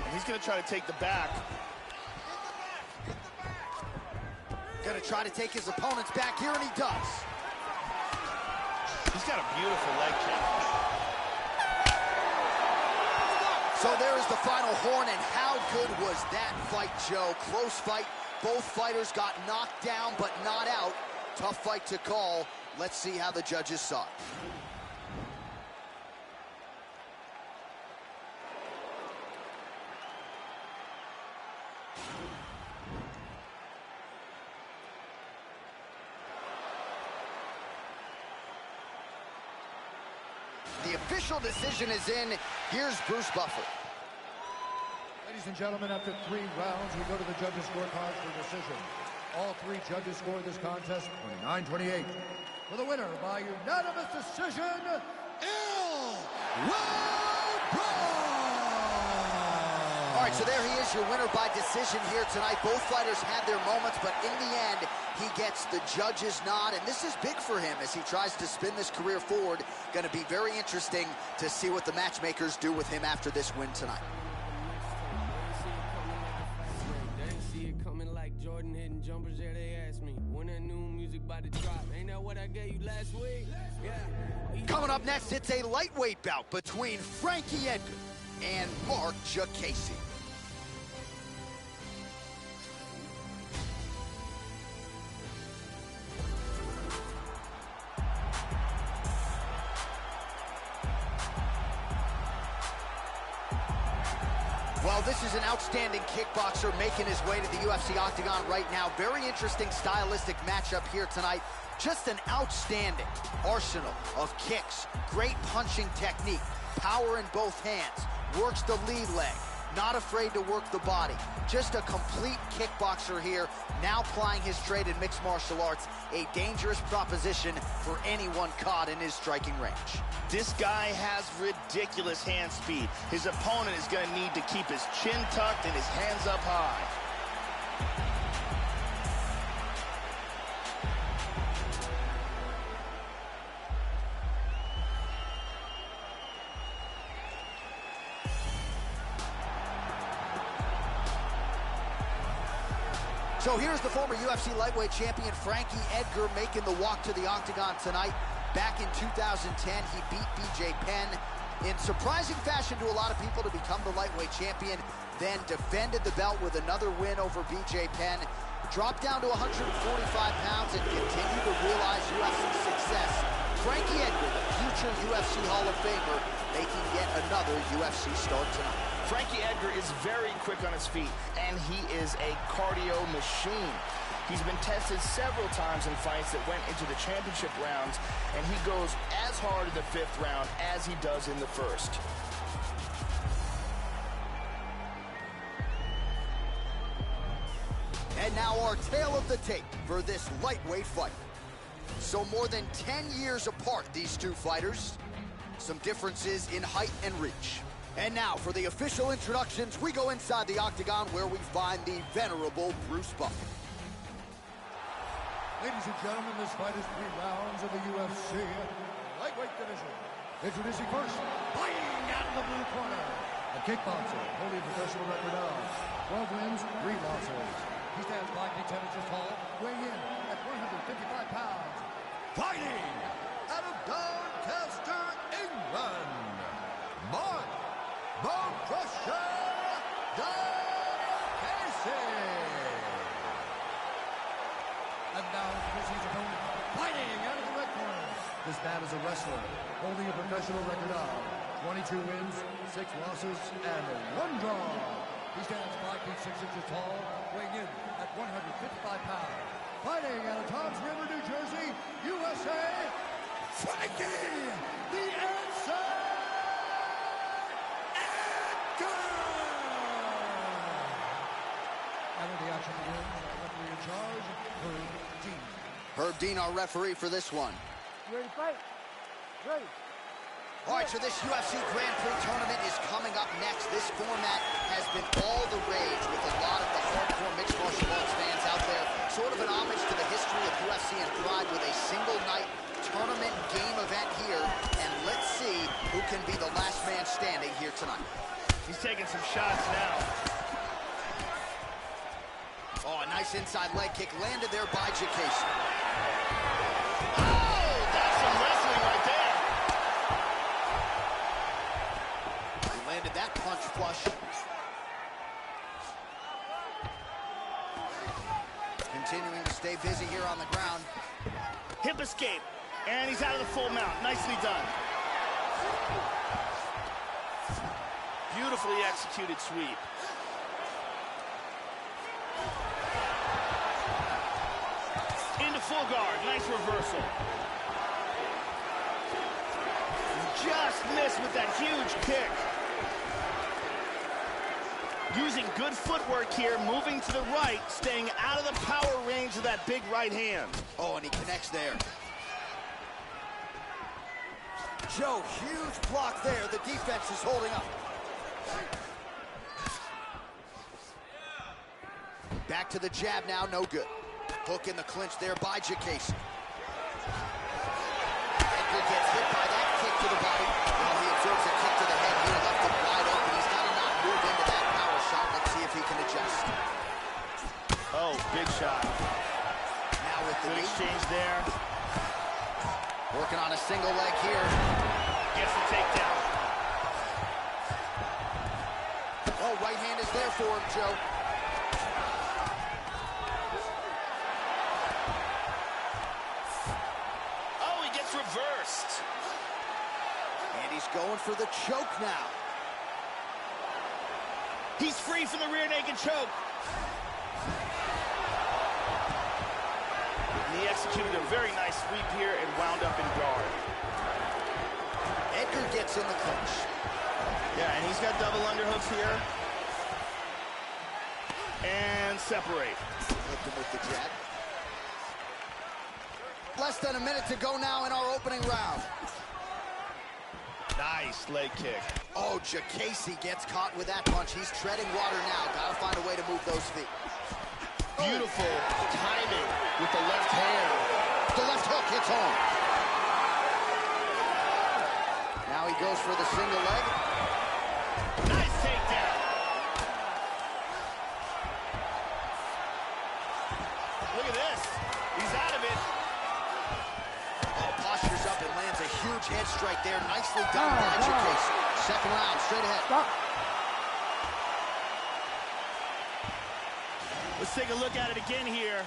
And he's going to try to take the back. Gonna try to take his opponent's back here, and he does. He's got a beautiful leg kick. So there is the final horn, and how good was that fight, Joe? Close fight. Both fighters got knocked down, but not out. Tough fight to call. Let's see how the judges saw it. The official decision is in. Here's Bruce Buffer. Ladies and gentlemen, after 3 rounds, we go to the judges' scorecards for decision. All 3 judges scored this contest 29-28. For the winner by unanimous decision, Il Road. All right, so there he is, your winner by decision here tonight. Both fighters had their moments, but in the end, he gets the judge's nod, and this is big for him as he tries to spin this career forward. Going to be very interesting to see what the matchmakers do with him after this win tonight. Jordan hitting jumpers, yeah, they asked me when that new music by the drop. Ain't that what I gave you last week? Yeah. Coming up next, it's a lightweight bout between Frankie Edgar and Mark Jacasey. Well, this is an outstanding kickboxer making his way to the UFC octagon right now. Very interesting stylistic matchup here tonight. Just an outstanding arsenal of kicks, great punching technique, power in both hands, works the lead leg, not afraid to work the body. Just a complete kickboxer here, now plying his trade in mixed martial arts. A dangerous proposition for anyone caught in his striking range. This guy has ridiculous hand speed. His opponent is going to need to keep his chin tucked and his hands up high. So here's the former UFC lightweight champion Frankie Edgar making the walk to the octagon tonight. Back in 2010, he beat BJ Penn in surprising fashion to a lot of people to become the lightweight champion, then defended the belt with another win over BJ Penn, dropped down to 145 pounds and continued to realize UFC success. Frankie Edgar, the future UFC Hall of Famer, making yet another UFC start tonight. Frankie Edgar is very quick on his feet, and he is a cardio machine. He's been tested several times in fights that went into the championship rounds, and he goes as hard in the 5th round as he does in the 1st. And now our tale of the tape for this lightweight fight. So more than 10 years apart, these two fighters. Some differences in height and reach. And now for the official introductions, we go inside the octagon where we find the venerable Bruce Buffer. Ladies and gentlemen, this fight is 3 rounds of the UFC lightweight division. Introducing first, fighting out of the blue corner, a kickboxer, holding a professional record of 12 wins, 3 losses. He stands 5 feet 10 inches tall, weighing in at 155 pounds. Fighting out of Doncaster, England, Mark "The Crusher" Jacasey. And now this is his opponent, fighting out of the red corner. This man is a wrestler, holding a professional record of 22 wins, 6 losses, and 1 draw. He stands 5 feet 6 inches tall, weighing in at 155 pounds. Fighting out of Toms River, New Jersey, USA, Frankie the Answer Edgar! And when the action begins, our referee in charge, Herb Dean. Herb Dean, our referee for this one. You ready to fight? Ready. All right, so this UFC Grand Prix tournament is coming up next. This format has been all the rage with a lot of the hardcore mixed martial arts fans out there. Sort of an homage to the history of UFC and Pride with a single-night tournament game event here. And let's see who can be the last man standing here tonight. He's taking some shots now. Oh, a nice inside leg kick landed there by Jacasey. Oh, that's some wrestling right there. Landed that punch flush. Continuing to stay busy here on the ground. Hip escape, and he's out of the full mount. Nicely done. Beautifully executed sweep. Into full guard, nice reversal. Just missed with that huge kick. Using good footwork here, moving to the right, staying out of the power range of that big right hand. Oh, and he connects there. Joe, huge block there. The defense is holding up. Back to the jab now, no good. Hook in the clinch there by Jacasey. Edgar gets hit by that kick to the body. Well, he absorbs a kick to the head here, left him wide open. He's got to not move into that power shot. Let's see if he can adjust. Oh, big shot. Now with the exchange there. Working on a single leg here. Gets the takedown. Oh, right hand is there for him, Joe. Oh, he gets reversed. And he's going for the choke now. He's free from the rear naked choke. And he executed a very nice sweep here and wound up in guard. Edgar gets in the clinch. Yeah, and he's got double underhooks here. And separate. Hooked him with the jab. Less than a minute to go now in our opening round. Nice leg kick. Oh, Jacasey gets caught with that punch. He's treading water now. Gotta find a way to move those feet. Beautiful timing with the left hand. The left hook hits home. Now he goes for the single leg. Nice takedown. Look at this. He's out of it. Oh, postures up and lands a huge head strike there. Nicely done by Jacasey. Second round, straight ahead. Stop. Let's take a look at it again here.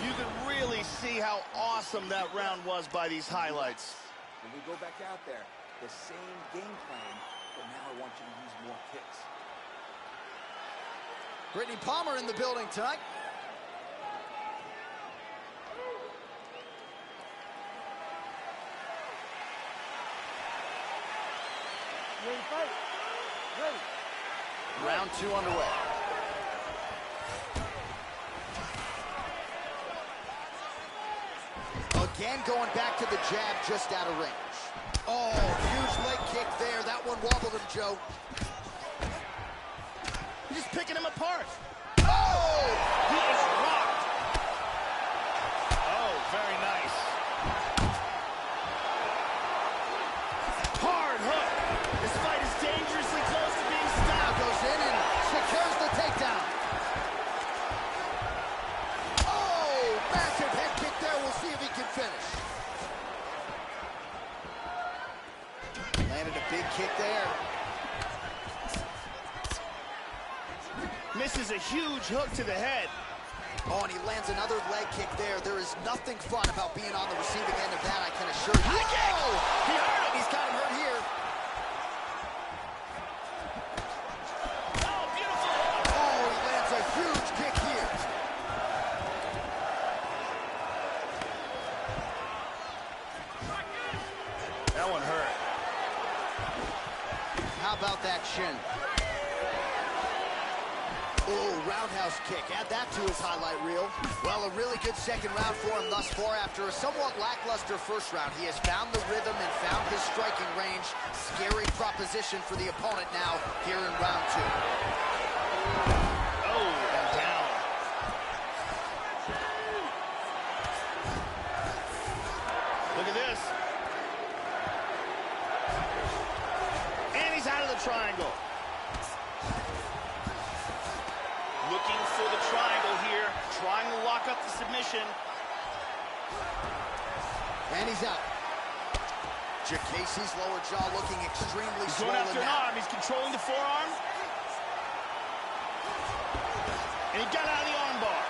You can really see how awesome that round was by these highlights. When we go back out there, the same game plan, but now I want you to use more kicks. Brittany Palmer in the building tonight. You ready to fight? Ready. Round 2 underway. Again going back to the jab just out of range. Oh, huge leg kick there. That one wobbled him, Joe. He's just picking him apart. Oh! He is rocked. Oh, very nice. Hard hook. This fight is dangerously close to being Now stopped. goes in and secures the takedown. Oh, massive head kick there. We'll see if he can finish. Landed a big kick there. Misses a huge hook to the head. Oh, and he lands another leg kick there. There is nothing fun about being on the receiving end of that, I can assure you. High kick! He hurt him. He's got him hurt here. Oh, beautiful. Oh, he lands a huge kick here. That one hurt. How about that shin? Oh, roundhouse kick. Add that to his highlight reel. Well, a really good second round for him thus far. After a somewhat lackluster first round, he has found the rhythm and found his striking range. Scary proposition for the opponent now here in round 2. Oh, and down. Look at this. And he's out of the triangle. Looking for the triangle here, trying to lock up the submission. And he's out. Jacasey's lower jaw looking extremely He's swollen going after an now. arm. He's controlling the forearm. And he got out of the arm bar.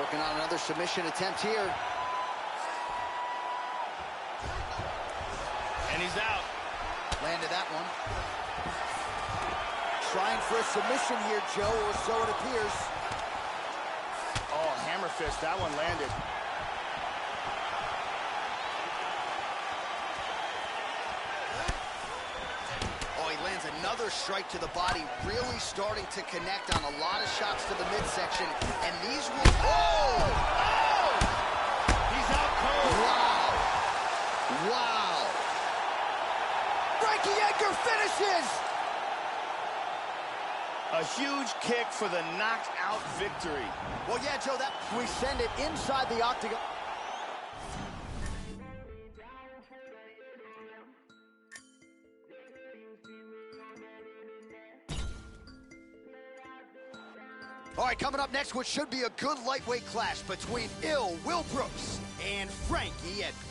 Working on another submission attempt here. And he's out. Landed that one. Trying for a submission here, Joe, or so it appears. Oh, hammer fist. That one landed. Oh, he lands another strike to the body, really starting to connect on a lot of shots to the midsection. And these will... Oh! Oh! He's out cold. Wow. Wow. Frankie Edgar finishes! A huge kick for the knockout victory. Well, yeah, Joe, that we send it inside the octagon. All right, coming up next, what should be a good lightweight clash between Will Brooks and Frankie Edgar.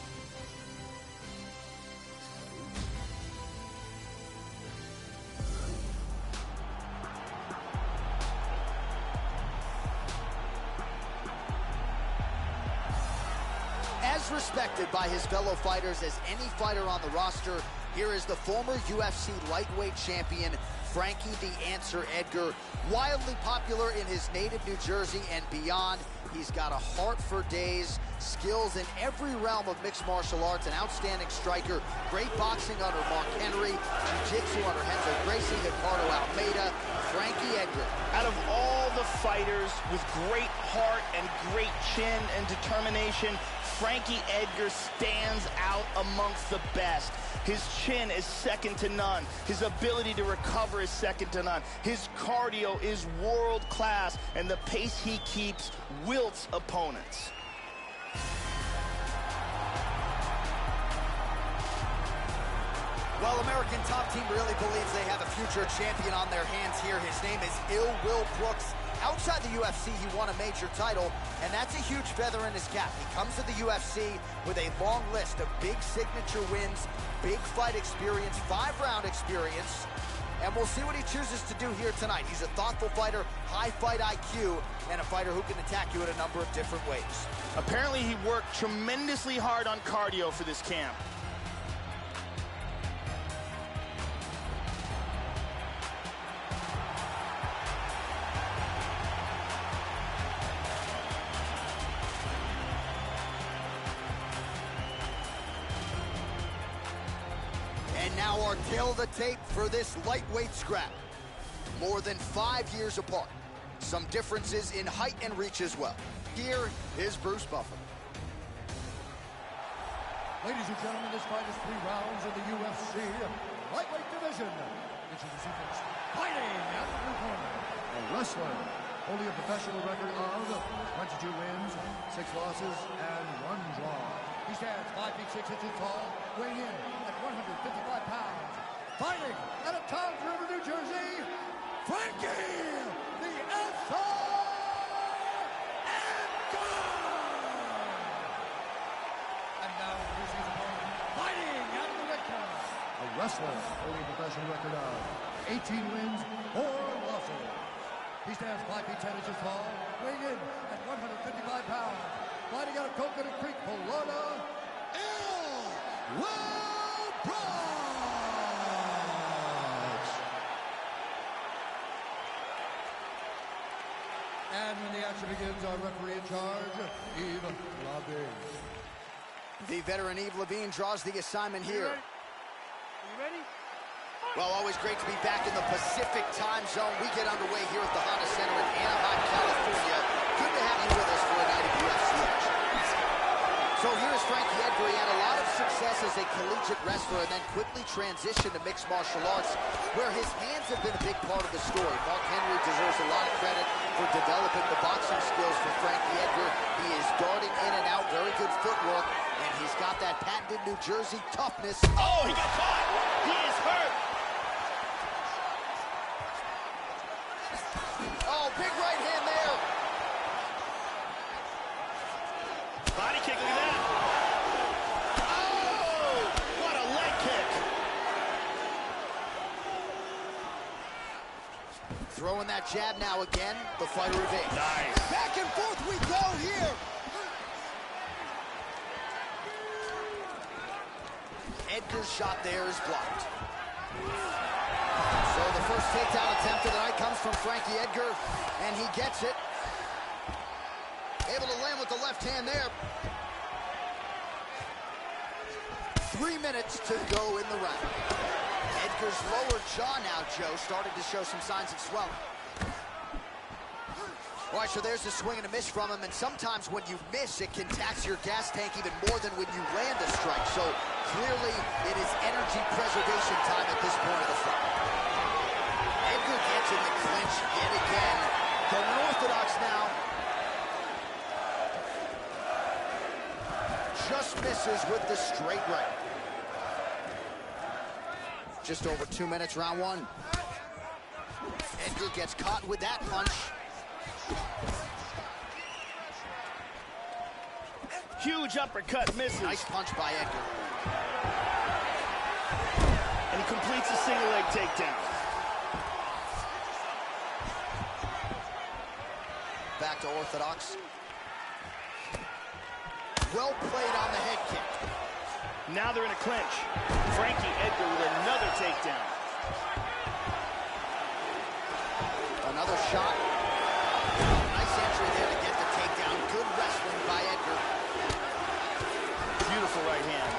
As respected by his fellow fighters as any fighter on the roster, here is the former UFC lightweight champion, Frankie the Answer Edgar. Wildly popular in his native New Jersey and beyond. He's got a heart for days, skills in every realm of mixed martial arts, an outstanding striker, great boxing under Mark Henry, jiu-jitsu under Renzo Gracie, Ricardo Almeida, Frankie Edgar. Out of all the fighters with great heart and great chin and determination, Frankie Edgar stands out amongst the best. His chin is second to none. His ability to recover is second to none. His cardio is world class, and the pace he keeps wilts opponents. Well, American Top Team really believes they have a future champion on their hands here. His name is Will Brooks. Outside the UFC, he won a major title, and that's a huge feather in his cap. He comes to the UFC with a long list of big signature wins, big fight experience, 5-round experience, and we'll see what he chooses to do here tonight. He's a thoughtful fighter, high fight IQ, and a fighter who can attack you in a number of different ways. Apparently, he worked tremendously hard on cardio for this camp. And now our tail of the tape for this lightweight scrap. More than 5 years apart. Some differences in height and reach as well. Here is Bruce Buffer. Ladies and gentlemen, this fight is 3 rounds in the UFC lightweight division. Introducing first, fighting out of the blue corner, a wrestler holding a professional record of 22 wins, 6 losses, and 1 draw. He stands 5 feet 6 inches tall, weighing in at 155 pounds. Fighting out of Toms River, New Jersey, Frankie the Answer Edgar! And now introducing his opponent, fighting out of the red corner, a wrestler holding a professional record of 18 wins, 4 losses. He stands 5 feet 10 inches tall, weighing in at 155 pounds. Fighting out of Coconut Creek, Florida, Will Brooks! And when the action begins, our referee in charge, Yves Lavigne. The veteran Yves Lavigne draws the assignment here. Are you ready? Well, always great to be back in the Pacific time zone. We get underway here at the Honda Center in Anaheim, California. Good to have you with us for a night of UFC action. So here's Frankie Edgar. He had a lot of success as a collegiate wrestler and then quickly transitioned to mixed martial arts, where his hands have been a big part of the story. Mark Henry deserves a lot of credit for developing the boxing skills for Frankie Edgar. He is darting in and out, very good footwork, and he's got that patented New Jersey toughness. Oh, he got caught! He is hurt! Oh, big right hand there. Body kick, look at that. Oh, what a leg kick. Throwing that jab now again. The fighter evades. Nice. Back and forth we go here. Edgar's shot there is blocked. So the first takedown attempt of the night comes from Frankie Edgar, and he gets it. Able to land with the left hand there. 3 minutes to go in the round. Edgar's lower jaw now, Joe, started to show some signs of swelling. All right, so there's a swing and a miss from him, and sometimes when you miss, it can tax your gas tank even more than when you land a strike. So clearly, it is energy preservation time at this point of the fight. Edgar gets in the clinch yet again. The unorthodox now. Just misses with the straight right. Just over 2 minutes, round one. Edgar gets caught with that punch. Huge uppercut misses. Nice punch by Edgar. And he completes a single leg takedown. Back to orthodox. Well played on the head kick. Now they're in a clinch. Frankie Edgar with another takedown. Another shot. Nice entry there to get the takedown. Good wrestling by Edgar. Beautiful right hand.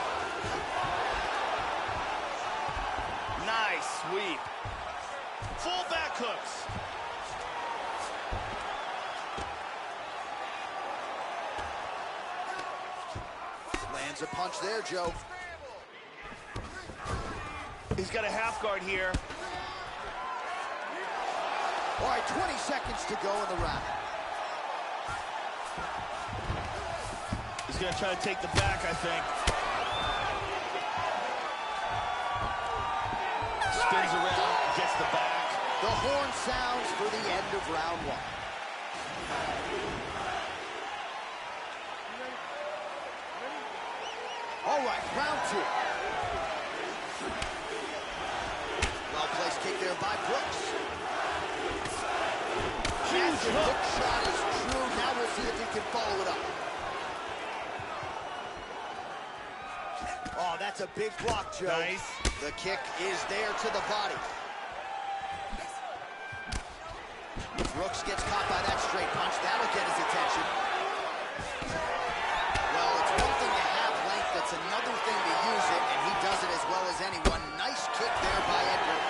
Nice sweep. Full back hooks. Lands a punch there, Joe. He's got a half guard here. All right, 20 seconds to go in the round. He's going to try to take the back, I think. Spins around, gets the back. The horn sounds for the end of round one. All right, round two. Well-placed kick there by Brooks. Huge hook. Shot is true. Now we'll see if he can follow it up. Oh, that's a big block, Joe. Nice. The kick is there to the body. Brooks gets caught by that straight punch. That'll get his attention. Well, it's one thing to have length. It's another thing to use it, and he does it as well as anyone. Nice kick there by Edgar.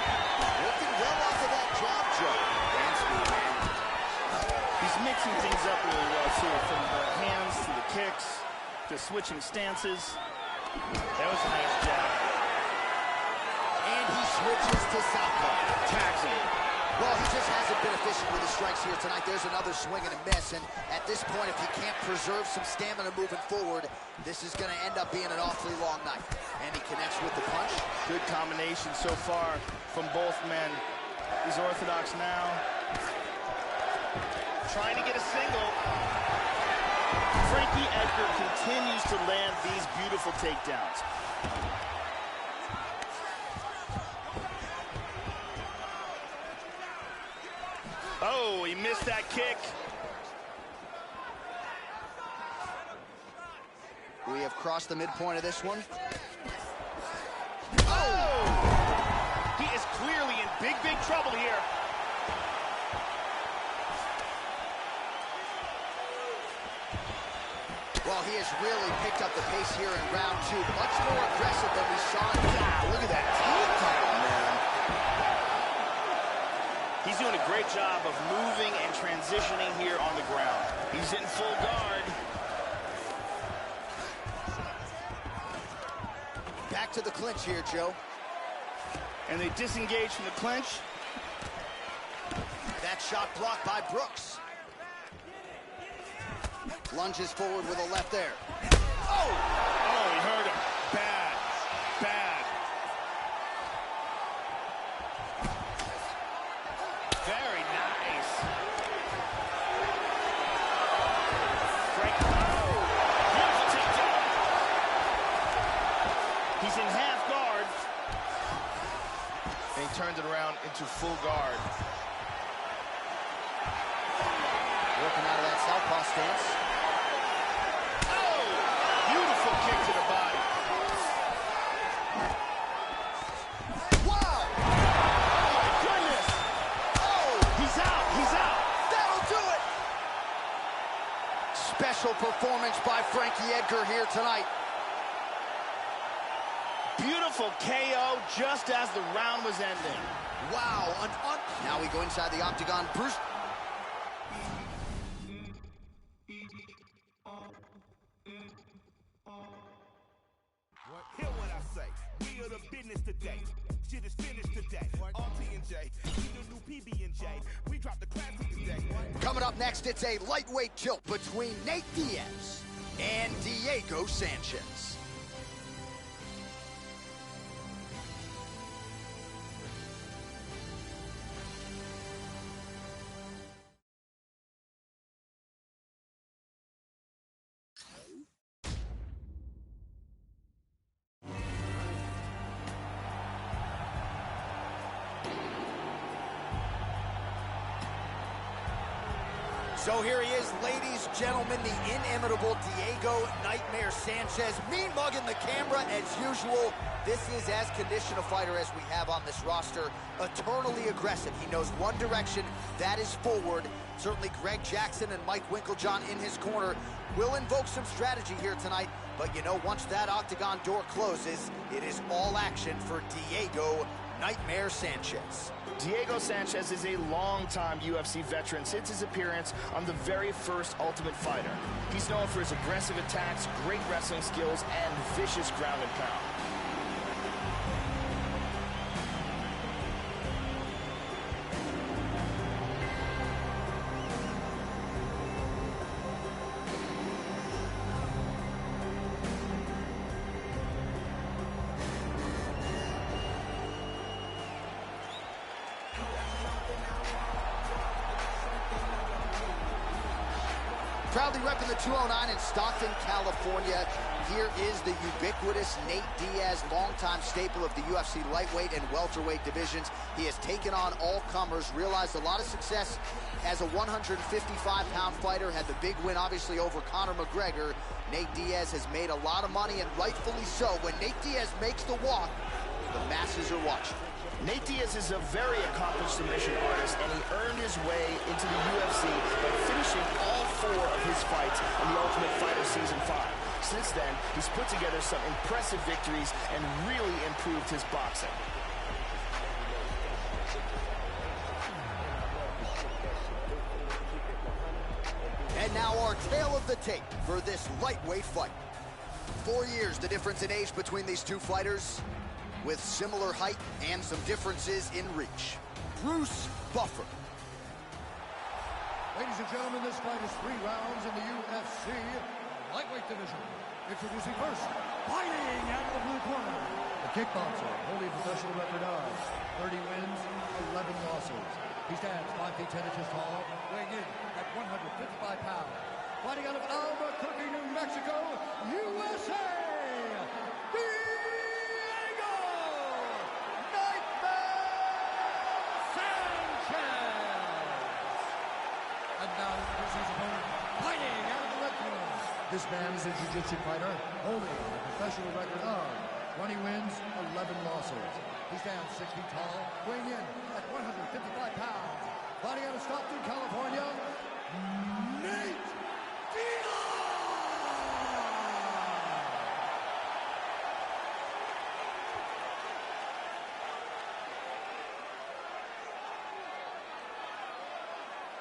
Working well off of that jab, Joe. Hand speed, man. He's mixing things up really well, too, from the hands to the kicks to switching stances. That was a nice jab. And he switches to southpaw. Tags him. Well, he just hasn't been efficient with his strikes here tonight. There's another swing and a miss, and at this point, if he can't preserve some stamina moving forward, this is going to end up being an awfully long night. And he connects with the punch. Good combination so far from both men. He's orthodox now. Trying to get a single. Frankie Edgar continues to land these beautiful takedowns. Oh, he missed that kick. We have crossed the midpoint of this one. Oh! He is clearly in big, big trouble here. Well, he has really picked up the pace here in round two. Much more aggressive than we saw in Look at that takedown, man. He's doing a great job of moving and transitioning here on the ground. He's in full guard. Back to the clinch here, Joe. And they disengage from the clinch. That shot blocked by Brooks. Lunges forward with a left there. Oh! Oh, he hurt him. Bad. Bad. Very nice. Frank. Oh! Beautiful takedown. He's in half guard. And he turned it around into full guard. Working out of that southpaw stance. Beautiful kick to the body. Wow! Oh, my goodness. Oh, he's out. He's out. That'll do it! Special performance by Frankie Edgar here tonight. Beautiful KO just as the round was ending. Wow. Now we go inside the octagon. Bruce. Hear what I say. We are the business today. Shit is finished today. RT and J, we the new PB and J. We drop Coming up next, it's a lightweight tilt between Nate Diaz and Diego Sanchez. So here he is, ladies, gentlemen, the inimitable Diego Nightmare Sanchez. Mean mugging the camera as usual. This is as conditioned a fighter as we have on this roster. Eternally aggressive. He knows one direction, that is forward. Certainly Greg Jackson and Mike Winklejohn in his corner will invoke some strategy here tonight. But you know, once that octagon door closes, it is all action for Diego Nightmare Sanchez. Diego Sanchez is a longtime UFC veteran since his appearance on the very first Ultimate Fighter. He's known for his aggressive attacks, great wrestling skills, and vicious ground and pound. Proudly repping the 209 in Stockton, California. Here is the ubiquitous Nate Diaz, longtime staple of the UFC lightweight and welterweight divisions. He has taken on all comers, realized a lot of success as a 155-pound fighter, had the big win, obviously, over Conor McGregor. Nate Diaz has made a lot of money, and rightfully so. When Nate Diaz makes the walk, the masses are watching. Nate Diaz is a very accomplished submission artist, and he earned his way into the UFC by finishing all 4 of his fights in the Ultimate Fighter Season 5. Since then, he's put together some impressive victories and really improved his boxing. And now our tale of the tape for this lightweight fight. 4 years, the difference in age between these two fighters, with similar height and some differences in reach. Bruce Buffer. Ladies and gentlemen, this fight is 3 rounds in the UFC lightweight division. Introducing first, fighting out of the blue corner, the kickboxer, holding a professional record of 30 wins, 11 losses. He stands 5 feet 10 inches tall, weighing in at 155 pounds. Fighting out of Albuquerque, New Mexico, USA, Diego Nightmare Sanchez. And now this is his opponent, fighting out of the red corner. This man is a jiu-jitsu fighter, holding a professional record of 20 wins, 11 losses. He stands 6 feet tall, weighing in at 155 pounds. Fighting out of Stockton, California, Nate Diaz!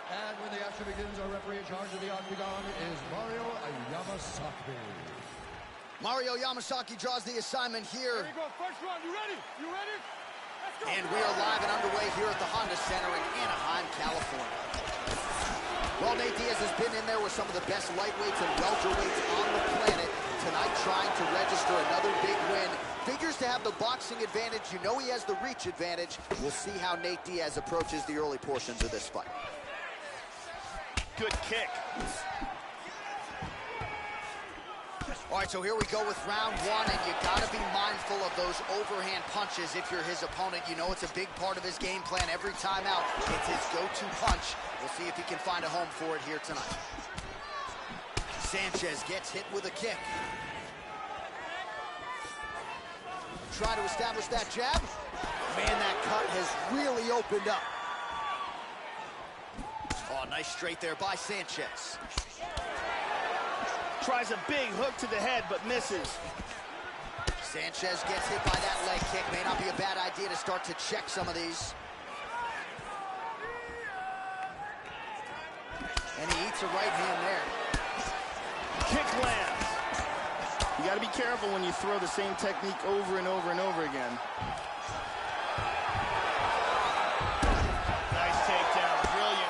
And when the action begins, our referee in charge of the octagon is Mario Yamasaki. Mario Yamasaki draws the assignment here. Here we go, first round, you ready? You ready? Let's go! And we are live and underway here at the Honda Center in Anaheim, California. Well, Nate Diaz has been in there with some of the best lightweights and welterweights on the planet. Tonight trying to register another big win. Figures to have the boxing advantage. You know he has the reach advantage. We'll see how Nate Diaz approaches the early portions of this fight. Good kick. All right, so here we go with round 1, and you got to be mindful of those overhand punches if you're his opponent. You know it's a big part of his game plan every time out. It's his go-to punch. We'll see if he can find a home for it here tonight. Sanchez gets hit with a kick. Try to establish that jab. Man, that cut has really opened up. Oh, nice straight there by Sanchez. Tries a big hook to the head, but misses. Sanchez gets hit by that leg kick. May not be a bad idea to start to check some of these. And he eats a right hand there. Kick lands. You got to be careful when you throw the same technique over and over and over again. Nice takedown, brilliant.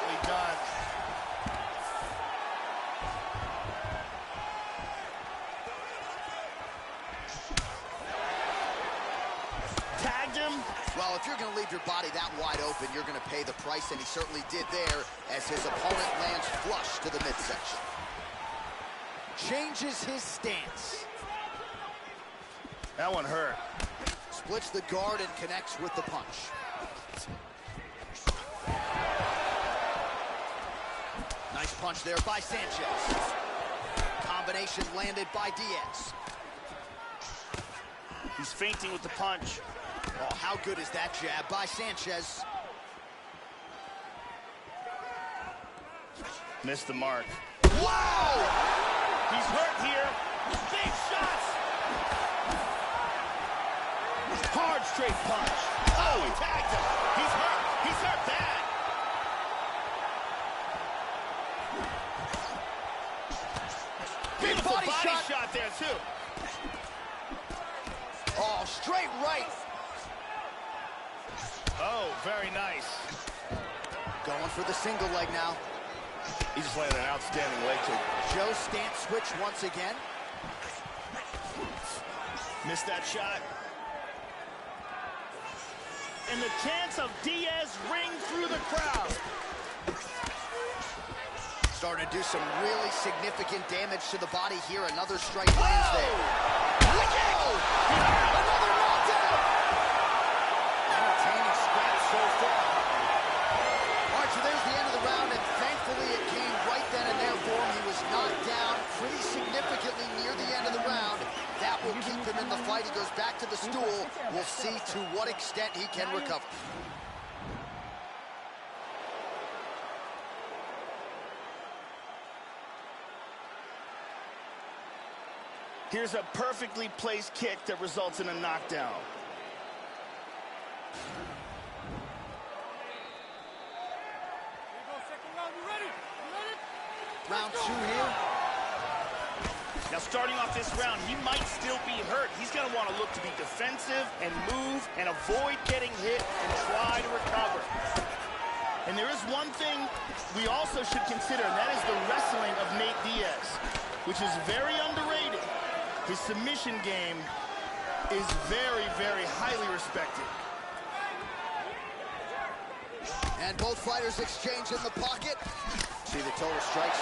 your body that wide open, you're going to pay the price, and he certainly did there as his opponent lands flush to the midsection. Changes his stance. That one hurt. Splits the guard and connects with the punch. Nice punch there by Sanchez. Combination landed by Diaz. He's feinting with the punch. Oh, how good is that jab by Sanchez? Missed the mark. Wow! He's hurt here. Big shots. Hard straight punch. Oh, he tagged him. He's hurt. He's hurt bad. Beautiful body shot there, too. Oh, straight right. Oh, very nice. Going for the single leg now. He just landed an outstanding leg kick. Joe stance switch once again. Missed that shot. And the chance of Diaz ring through the crowd. Starting to do some really significant damage to the body here. Another strike lands there. Whoa! Another knockdown! Entertaining scrap so far. All right, so there's the end of the round, and thankfully it came right then and there for him. He was knocked down pretty significantly near the end of the round. That will keep him in the fight. He goes back to the stool. We'll see to what extent he can recover. Here's a perfectly placed kick that results in a knockdown. Round two here. Now starting off this round, he might still be hurt. He's going to want to look to be defensive and move and avoid getting hit and try to recover. And there is one thing we also should consider, and that is the wrestling of Nate Diaz, which is very underrated. His submission game is very, very highly respected. And both fighters exchange in the pocket. See the total strikes.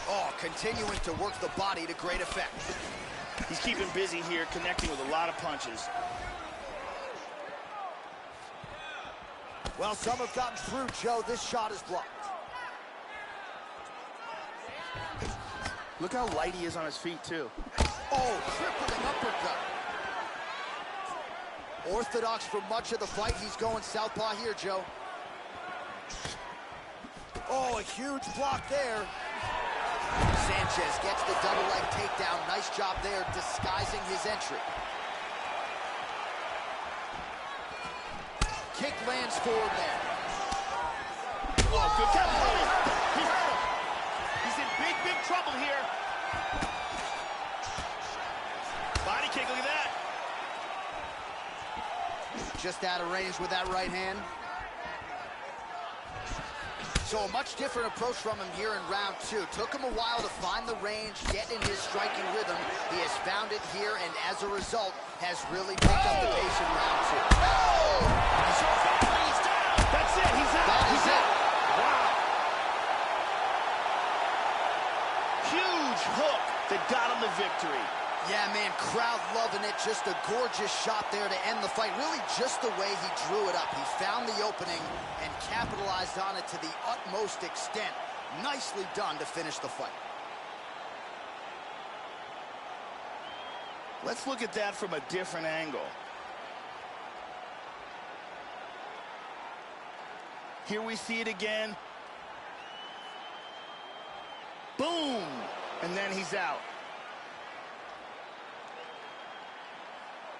Oh, continuing to work the body to great effect. He's keeping busy here, connecting with a lot of punches. Well, some have gotten through, Joe. This shot is blocked. Look how light he is on his feet, too. Oh, crippling uppercut. Orthodox for much of the fight. He's going southpaw here, Joe. Oh, a huge block there. Sanchez gets the double leg takedown. Nice job there, disguising his entry. Kick lands forward there. Oh, good counter. He hurt him. He's in big, big trouble here. Body kick, look at that. Just out of range with that right hand. So a much different approach from him here in round two. Took him a while to find the range, get in his striking rhythm. He has found it here, and as a result, has really picked up the pace in round two. Oh! He's down. That's it. He's out. He's out. Wow. Huge hook that got him the victory. Yeah, man, crowd loving it. Just a gorgeous shot there to end the fight. Really just the way he drew it up. He found the opening and capitalized on it to the utmost extent. Nicely done to finish the fight. Let's look at that from a different angle. Here we see it again. Boom! And then he's out.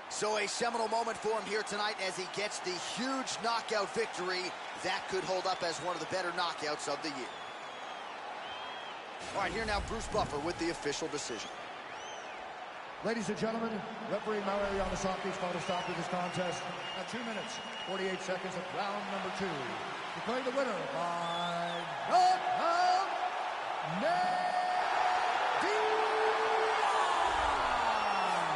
So a seminal moment for him here tonight as he gets the huge knockout victory. That could hold up as one of the better knockouts of the year. All right, here now Bruce Buffer with the official decision. Ladies and gentlemen, referee Mario Yamasaki called a stop to this contest at 2 minutes, 48 seconds of round number 2. Declaring the winner by knockout, Nate Diaz.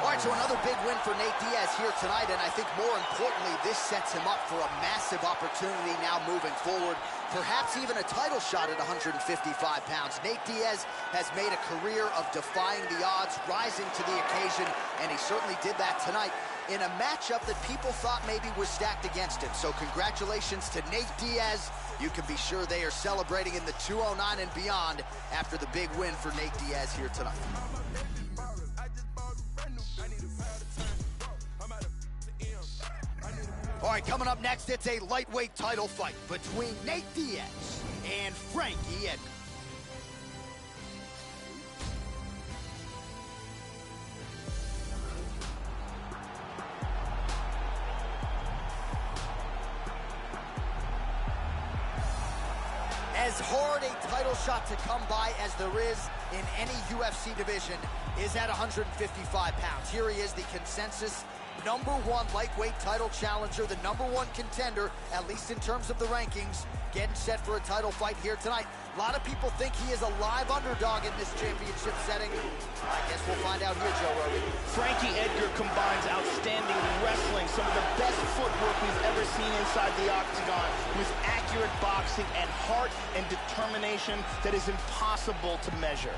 All right, so another big win for Nate Diaz here tonight, and I think more importantly, this sets him up for a massive opportunity now moving forward, perhaps even a title shot at 155 pounds. Nate Diaz has made a career of defying the odds, rising to the occasion, and he certainly did that tonight in a matchup that people thought maybe was stacked against him. So congratulations to Nate Diaz. You can be sure they are celebrating in the 209 and beyond after the big win for Nate Diaz here tonight. All right, coming up next, it's a lightweight title fight between Nate Diaz and Frankie Edgar. As hard a title shot to come by as there is in any UFC division is at 155 pounds. Here he is, the consensus #1 lightweight title challenger, the #1 contender, at least in terms of the rankings, getting set for a title fight here tonight. A lot of people think he is a live underdog in this championship setting. I guess we'll find out here, Joe Rogan. Frankie Edgar combines outstanding wrestling, some of the best footwork we've ever seen inside the octagon, with accurate boxing and heart and determination that is impossible to measure.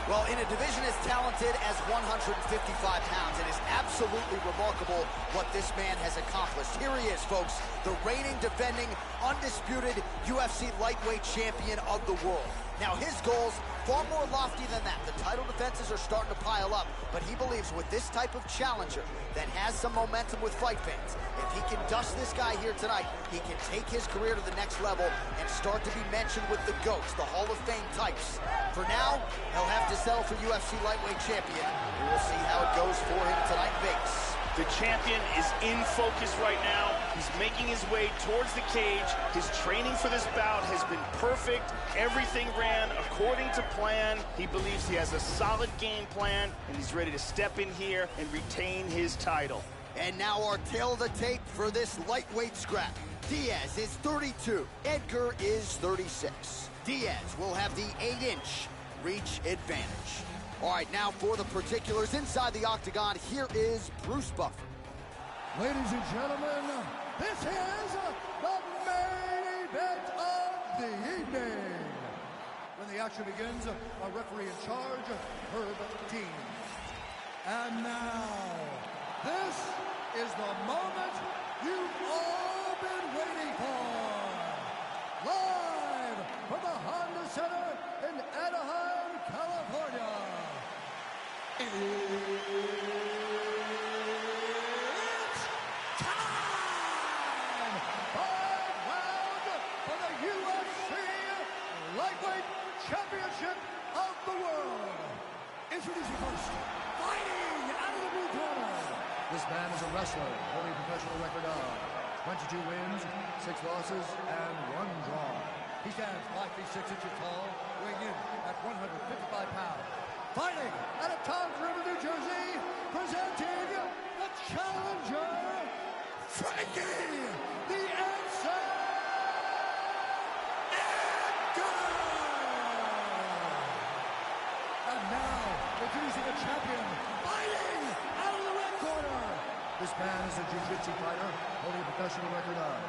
Well, in a division as talented as 155 pounds, it is absolutely remarkable what this man has accomplished. Here he is, folks, the reigning, defending, undisputed UFC lightweight champion of the world. Now, his goals, far more lofty than that. The title defenses are starting to pile up, but he believes with this type of challenger that has some momentum with fight fans, if he can dust this guy here tonight, he can take his career to the next level and start to be mentioned with the GOATs, the Hall of Fame types. For now, he'll have to settle for UFC lightweight champion. We will see how it goes for him tonight in Vegas. The champion is in focus right now. He's making his way towards the cage. His training for this bout has been perfect. Everything ran according to plan. He believes he has a solid game plan, and he's ready to step in here and retain his title. And now our tail of the tape for this lightweight scrap. Diaz is 32. Edgar is 36. Diaz will have the 8-inch reach advantage. All right, now for the particulars inside the octagon, here is Bruce Buffer. Ladies and gentlemen, this is the main event of the evening. When the action begins, our referee in charge, Herb Dean. And now, this is the moment you've all been waiting for. Live from the Honda Center in Anaheim, California. It's time! 5 rounds for the UFC Lightweight Championship of the World. Introducing first, fighting out of the blue corner. This man is a wrestler, holding a professional record of 22 wins, 6 losses, and 1 draw. He stands 5 feet 6 inches tall, weighing in at 155 pounds. Fighting out of Toms River, New Jersey, presenting the challenger, Frankie, the Answer, Edgar! And now, introducing the champion, fighting out of the red corner. This man is a jiu-jitsu fighter, holding a professional record of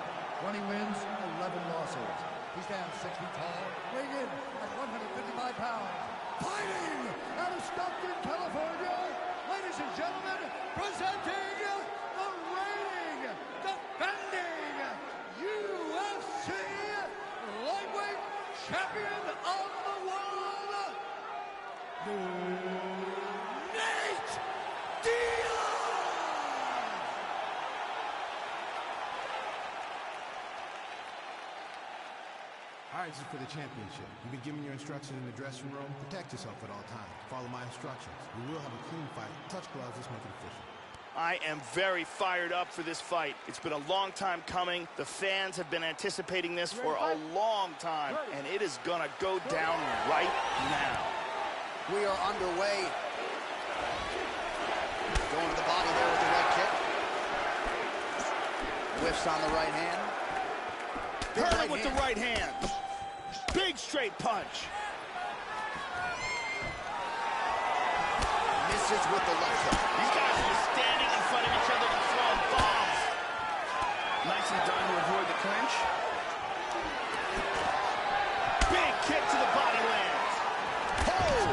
20 wins, 11 losses. He stands 6 feet tall, weighing in at 155 pounds. Fighting out of Stockton, California, ladies and gentlemen, presenting the reigning, defending UFC lightweight champion of the world, Nate Diaz! All right, this is for the championship. You've been given your instructions in the dressing room. Protect yourself at all times. Follow my instructions. We will have a clean fight. Touch gloves. Let's make it official. I am very fired up for this fight. It's been a long time coming. The fans have been anticipating this for a long time, and it is gonna go down right now. We are underway. there with the right kick. Whiffs on the right hand. Hurt him with the right hand. Big straight punch. Misses with the left hook. These guys are just standing in front of each other and throwing bombs. Nicely done to avoid the clinch. Big kick to the body lands. Oh!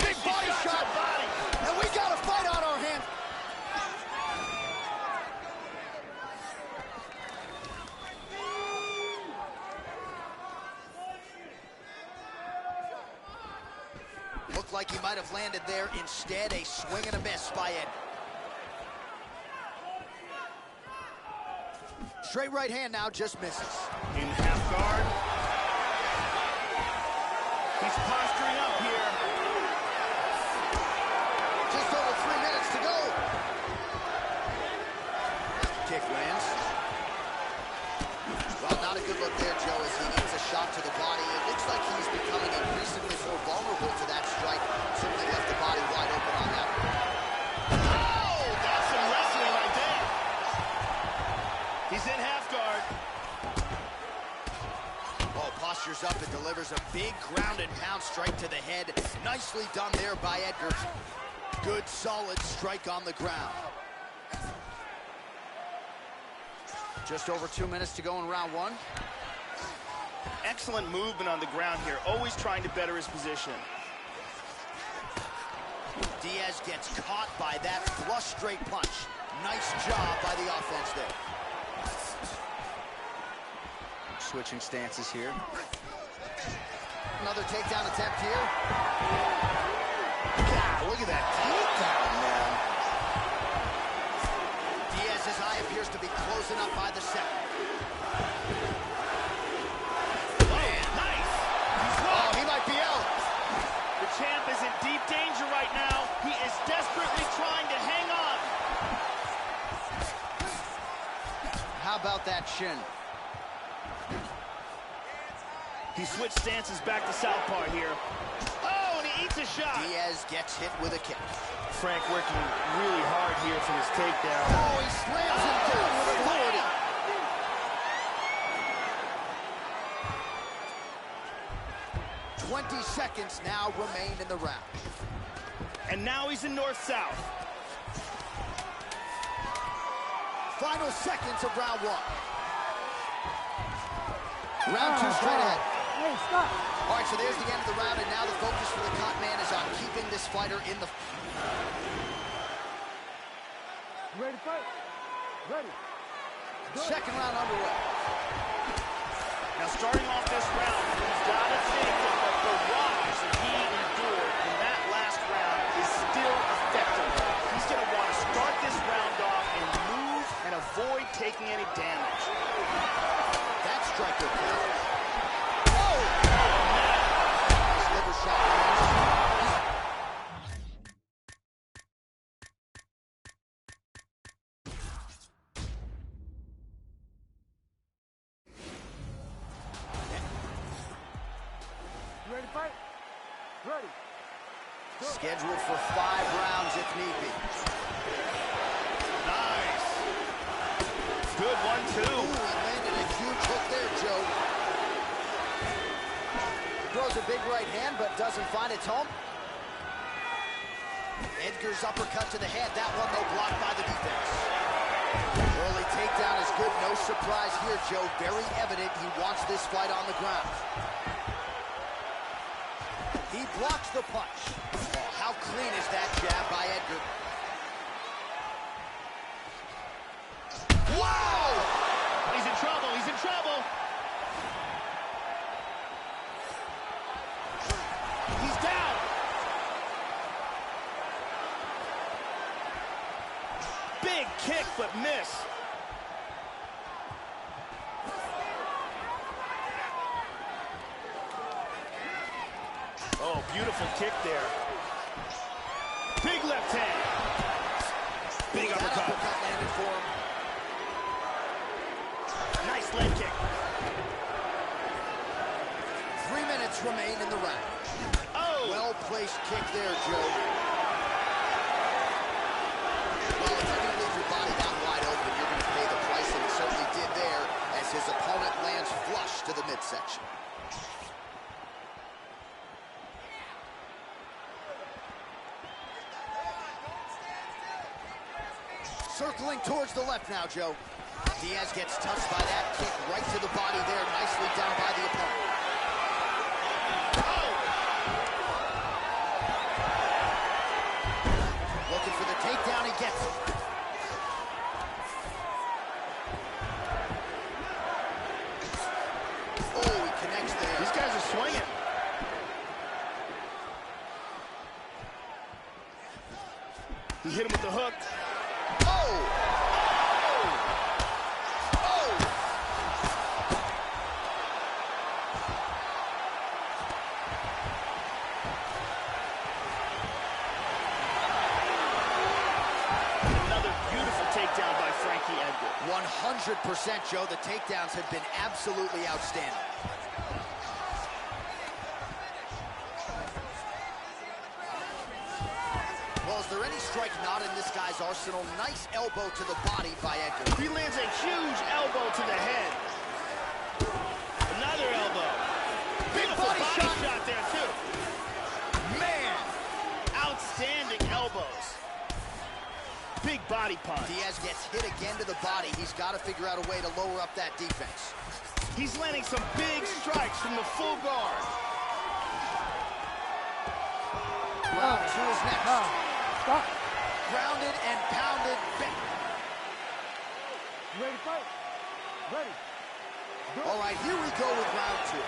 Big body shot. Body. And we got a fight on our hands. Looked like he might have landed there. Instead, a swing and a miss by Ed. Straight right hand now, just misses. In half guard. He's posturing up here. Just over 3 minutes to go. Kick lands. Well, not a good look there, Joe, as he needs a shot to the body. It looks like he's becoming increasingly more vulnerable to that strike. Certainly left the body wide open on that one. Oh, that's some wrestling right there. He's in half guard. Oh, postures up and delivers a big ground and pound strike to the head. Nicely done there by Edgar. Good, solid strike on the ground. Just over 2 minutes to go in round one. Excellent movement on the ground here, always trying to better his position. Diaz gets caught by that flush straight punch. Nice job by the offense there. Switching stances here. Another takedown attempt here. God, look at that takedown, man. Diaz's eye appears to be closing up by the second. Nice. Oh, he might be out. The champ is in deep danger right now. He is desperately trying to hang on. How about that shin? He switched stances back to southpaw here. Oh, and he eats a shot. Diaz gets hit with a kick. Frank working really hard here for his takedown. Oh, he slams him down with authority. 20 seconds now remain in the round. And now he's in north-south. Final seconds of round one. Round two straight ahead. Hey, stop. All right, so there's the end of the round, and now the focus for the cut man is on keeping this fighter in the... You ready to fight? Ready. Second round underway. Now, starting off this round, he's got to think that the barrage that he endured in that last round is still effective. He's going to want to start this round off and move and avoid taking any damage. That strike good count. Whoa! Nice liver shot. You ready to fight? Ready. Scheduled for 5 rounds if need be. Nice. Good 1-2. Ooh, he landed a huge hook there, Joe. Throws a big right hand, but doesn't find its home. Edgar's uppercut to the head. That one, though, blocked by the defense. Early takedown is good. No surprise here, Joe. Very evident he wants this fight on the ground. He blocks the punch. Oh, how clean is that jab by Edgar? Wow! He's in trouble. He's in trouble. He's down. Big kick, but miss. Oh, beautiful kick there. Big left hand. Big That uppercut. uppercut landed for him. Nice leg kick. 3 minutes remain in the round. Oh! Well-placed kick there, Joe. Circling towards the left now, Joe. Diaz gets touched by that kick right to the body there. Nicely done by the opponent. Oh! Looking for the takedown, he gets it. Oh, he connects there. These guys are swinging. He hit him with the hook. Oh! Another beautiful takedown by Frankie Edgar. 100%, Joe. The takedowns have been absolutely outstanding. Well, is there any strike not in this guy's arsenal? Nice elbow to the body by Edgar. He lands a huge elbow to the head. Another elbow. Beautiful body shot there, too. Man! Outstanding elbows. Big body punch. Diaz gets hit again to the body. He's got to figure out a way to lower up that defense. He's landing some big strikes from the full guard. Round 2 is next. Stop. Grounded and pounded. You ready to fight? Ready. All right, here we go with round 2.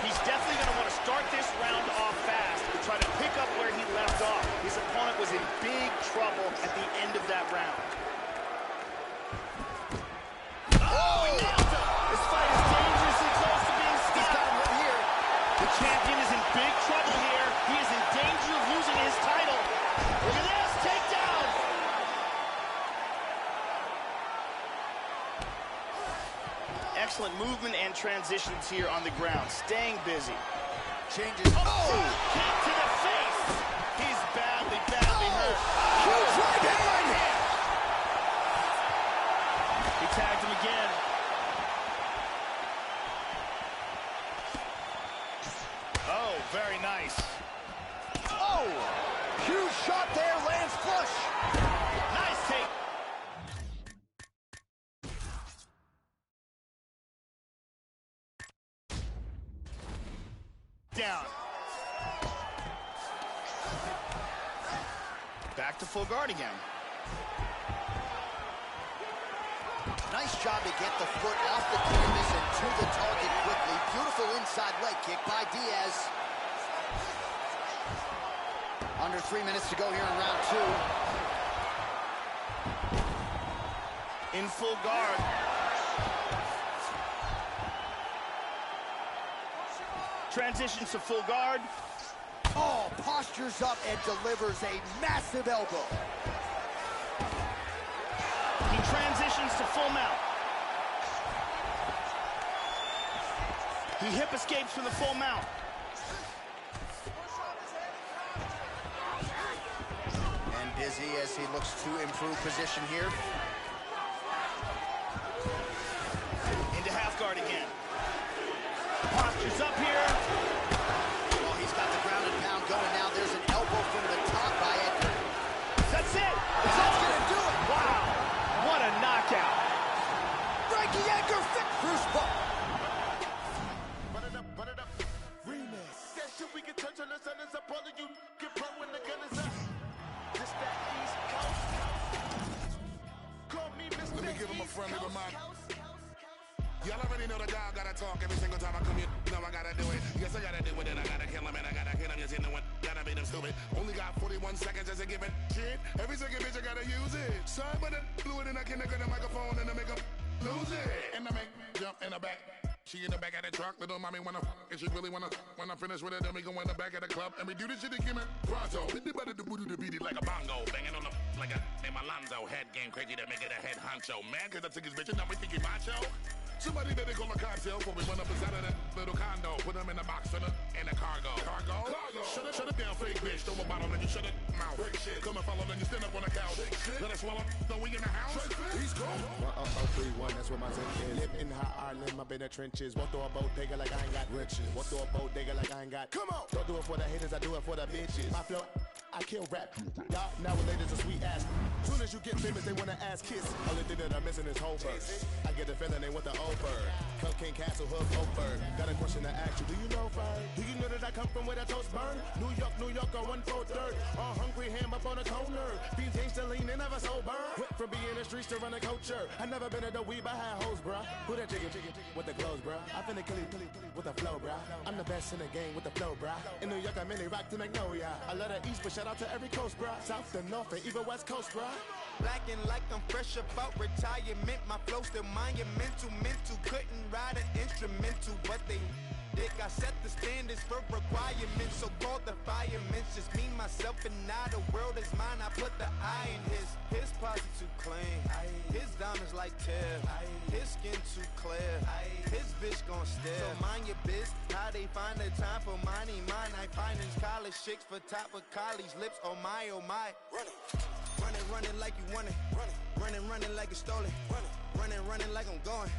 He's definitely going to want to start this round off fast and try to pick up where he left off. His opponent was in big trouble at the end of that round. Oh, he nailed him! This fight is dangerously close to being stopped. He's got him right here. The champion is in big trouble here. He is in danger of losing his title. Look at this, takedown! Excellent movement and transitions here on the ground. Staying busy. Changes. Oh! Kick to the face. He's badly hurt. Huge right hand! He tagged him again. Oh, very nice. Oh! Huge shot there, lands flush. Nice take. Down. Back to full guard again. Nice job to get the foot off the canvas and to the target quickly. Beautiful inside leg kick by Diaz. Under 3 minutes to go here in round 2. In full guard. Transitions to full guard. Oh, postures up and delivers a massive elbow. He transitions to full mount. He hip escapes from the full mount. And busy as he looks to improve position here. Into half guard again. Postures up here. Well, he's got the ground and pound going now. There's an elbow from the top by Edgar. That's it. That's gonna do it. Wow. What a knockout. Frankie Edgar fit Bruce Buck. Run it up. Remix. That shit we can touch on the sun is up. All of you get pro when the gun is up. This that East Coast. Call me Mr. Let me give him a friendly reminder. Y'all already know the guy gotta talk every single time I come here. Know I gotta do it. Yes, I gotta do it, and I gotta kill him, and I gotta hit him. Yes, you know what? Gotta beat him stupid. Only got 41 seconds as a given. Shit, every second bitch I gotta use it. Sorry, but I blew it, and I can't get the microphone, and I make him lose it. And I make jump in the back. She in the back of the truck, little mommy wanna and she really wanna. When I finish with it, then we go in the back of the club, and we do this shit again, pronto. Hit the body to beat it like a bongo, banging on the like a Malonzo. Head game crazy to make it a head honcho. Man, cause I took his bitch, and now we think he macho. Somebody better call a cocktail before we run up inside of that little condo. Put them in the box, in the cargo. Cargo? Shut it down, fake bitch. Throw a bottle and you shut it mouth. Come and follow, then you stand up on the couch. Let us swallow, so we in the house. He's cool. 1-0-3-1, that's what my thing is. Live in hot Ireland, up in the trenches. Walk through a bodega like I ain't got riches. Walk through a bodega like I ain't got. Come on. Don't do it for the haters, I do it for the bitches. My flow I kill rap. Y'all nowadays a sweet ass. Soon as you get famous, they wanna ass kiss. Only thing that I'm missing is whole verse. I get the feeling they want the old bird. Cocaine Castle, Hook, Oakburg. Got a question to ask you. Do you know Fern? Do you know that I come from where the toast burn? New York, on 1/4. All hungry, ham up on a corner. Being changed to lean and never sober. Went from being in the streets to running culture. I never been at the weed, but I had hoes, bruh. Who that chicken with the clothes, bruh? I finna kill it with the flow, bruh. I'm the best in the game with the flow, bruh. In New York, I mainly rock to Magnolia. I love the East, but shout out to every coast, bruh. South and North and even West Coast, bruh. Blacking like I'm fresh about retirement. My flow still monumental, mental. Couldn't ride an instrumental, but they dick. I set the standards for requirements, so called the firemen. Just me, myself, and now the world is mine. I put the eye in his posse too clean. His diamonds like tear. His skin too clear. His bitch gon' stare. So mind your biz. How they find the time for money? Mine, I finance college chicks for top of college lips. Oh my, oh my. Running like you want it. Running like it's stolen. Running like I'm going.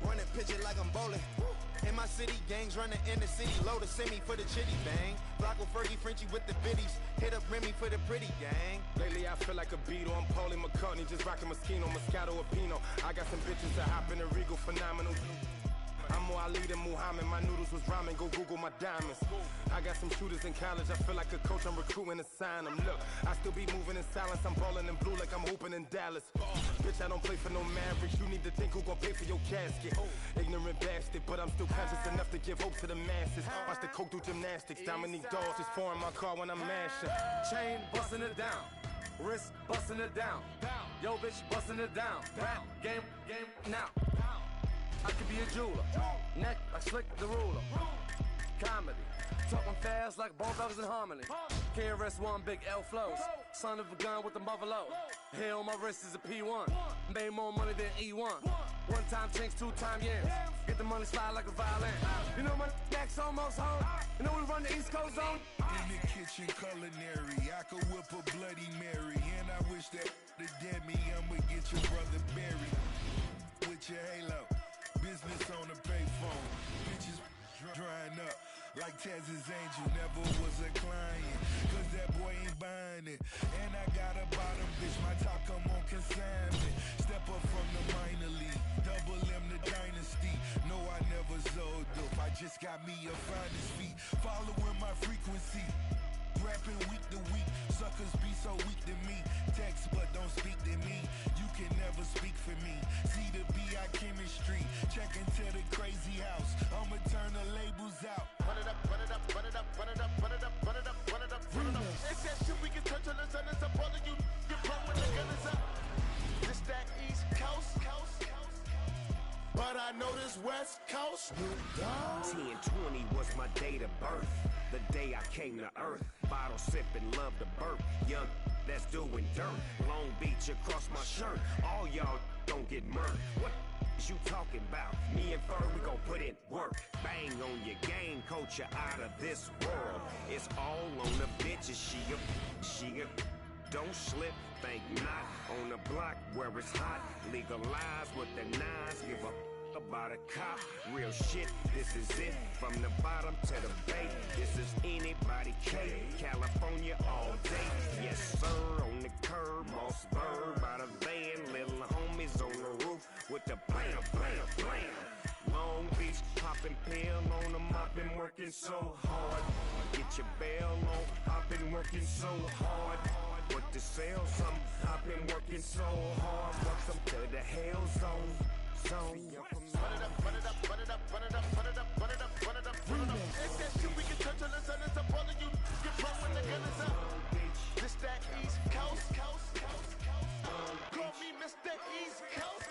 Running pitching like I'm bowling. In my city, gangs running in the city. Load a semi for the chitty bang. Flocko, Fergie, Frenchie with the biddies. Hit up Remy for the pretty gang. Lately I feel like a Beatle. I'm Paulie McCartney, just rocking Moschino, Moscato, or Pinot. I got some bitches that hop in the Regal, phenomenal. I'm more Ali than Muhammad. My noodles was ramen, go Google my diamonds. I got some shooters in college. I feel like a coach, I'm recruiting to sign them. Look, I still be moving in silence. I'm balling in blue like I'm hooping in Dallas. Bitch, I don't play for no Mavericks. You need to think who gon' pay for your casket. Ignorant bastard, but I'm still conscious enough to give hope to the masses. Watch the coke do gymnastics. Dominique Dawes is pouring my car when I'm mashing. Chain busting it down. Wrist busting it down. Yo, bitch busting it down. Game now. I could be a jeweler, neck like Slick the Ruler. Comedy, talking fast like both of us in harmony. KRS-One, big L flows. Son of a gun with the mother low. Hair on my wrist is a P1. Made more money than E1. One time change, 2 time yams. Get the money slide like a violin. You know my neck's almost home. You know we run the East Coast zone. In the kitchen culinary, I could whip a Bloody Mary. And I wish that the dead me, I'ma get your brother buried. With your halo. Business on the payphone, bitches drying up like Tez's angel. Never was a client, cause that boy ain't buying it. And I got a bottom bitch, my top come on consignment. Step up from the minor league, double M the dynasty. No, I never sold dope, I just got me a finest feet. Following my frequency, rapping week to week. Suckers be so weak to me. Text but don't speak to me. You can never speak for me. See the BI chemistry. Check into the crazy house. I'ma turn the labels out. Run it up, run it up, run it up, run it up, run it up, run it up, run it up, run it up. It's that shit we can touch on the sun. It's up all of you. Get blown when the gun is up. This that East Coast. But I know this West Coast. 10/20 was my date of birth. The day I came to earth. Bottle sipping, love to burp. Young that's doing dirt. Long Beach across my shirt. All y'all don't get murked. What is you talking about? Me and Fur, we gon' put in work. Bang on your game, coach, you out of this world. It's all on the bitches. She a don't slip, think not. On the block where it's hot. Legalize with the nines. Give a about a cop, real shit, this is it. From the bottom to the bay, this is anybody K. California all day, yes sir. On the curb, Moss Bird by the van. Little homies on the roof with the blam, blam, blam. Long Beach, popping pill on them, I've been working so hard. Get your bail on, I've been working so hard. But to sell something, I've been working so hard. Welcome to the hell zone. Run it up, run it up, run it up, run it up, run it up, run it up, run it up, run it up. It's that shit we can touch on the sun. It's up all of you. Get blown when the gun is up. This that East Coast. Call me Mr. East Coast.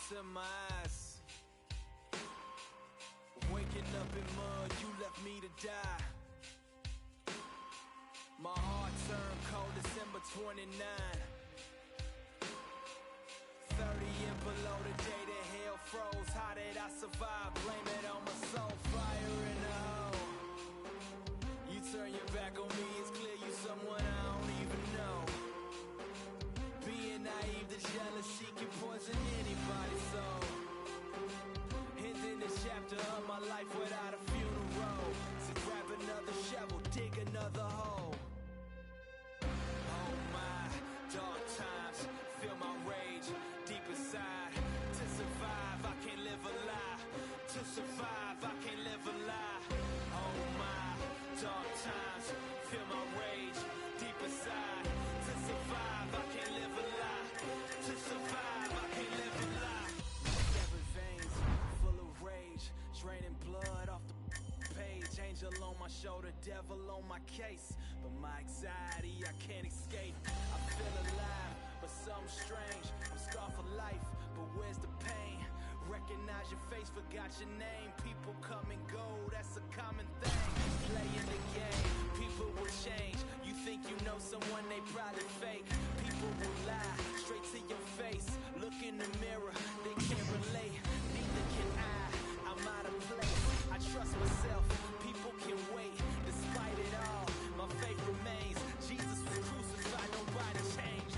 to my eyes. Waking up in mud, you left me to die. My heart turned cold December 29. 30 and below the day that hell froze. How did I survive? Blame it on my soul. Fire in the hole. You turn your back on me, it's clear you someone I don't even know. Being naive, the jealousy can poison anybody's soul. Ending this chapter of my life without a funeral. So grab another shovel, dig another hole. Oh my, dark times, feel my rage deep inside. To survive, I can't live a lie. To survive, I can't live a lie. Oh my, dark times, feel my rage deep inside. To survive, I can't live a lie. To survive, I can't live a lie. Severed veins, full of rage, draining blood off the page. Angel on my shoulder, devil on my case. But my anxiety, I can't escape. I feel alive, but something strange. I'm scarred for life, but where's the pain? Recognize your face, forgot your name. People come and go, that's a common thing. Playing the game, people will change. You think you know someone, they probably fake. People will lie, straight to your face. Look in the mirror, they can't relate. Neither can I, I'm out of place. I trust myself, people can wait. Despite it all, my faith remains. Jesus was crucified, nobody changed.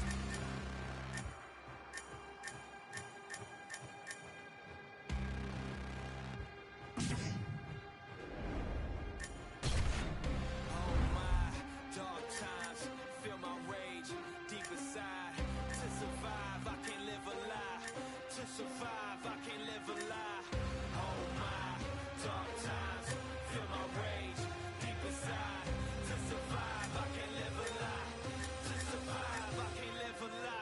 Oh my, dark times, feel my rage deep inside. To survive, I can't live a lie. To survive, I can't live a lie. Oh my, dark times, feel my rage deep inside. To survive, I can't live a lie. To survive, I can't live a lie.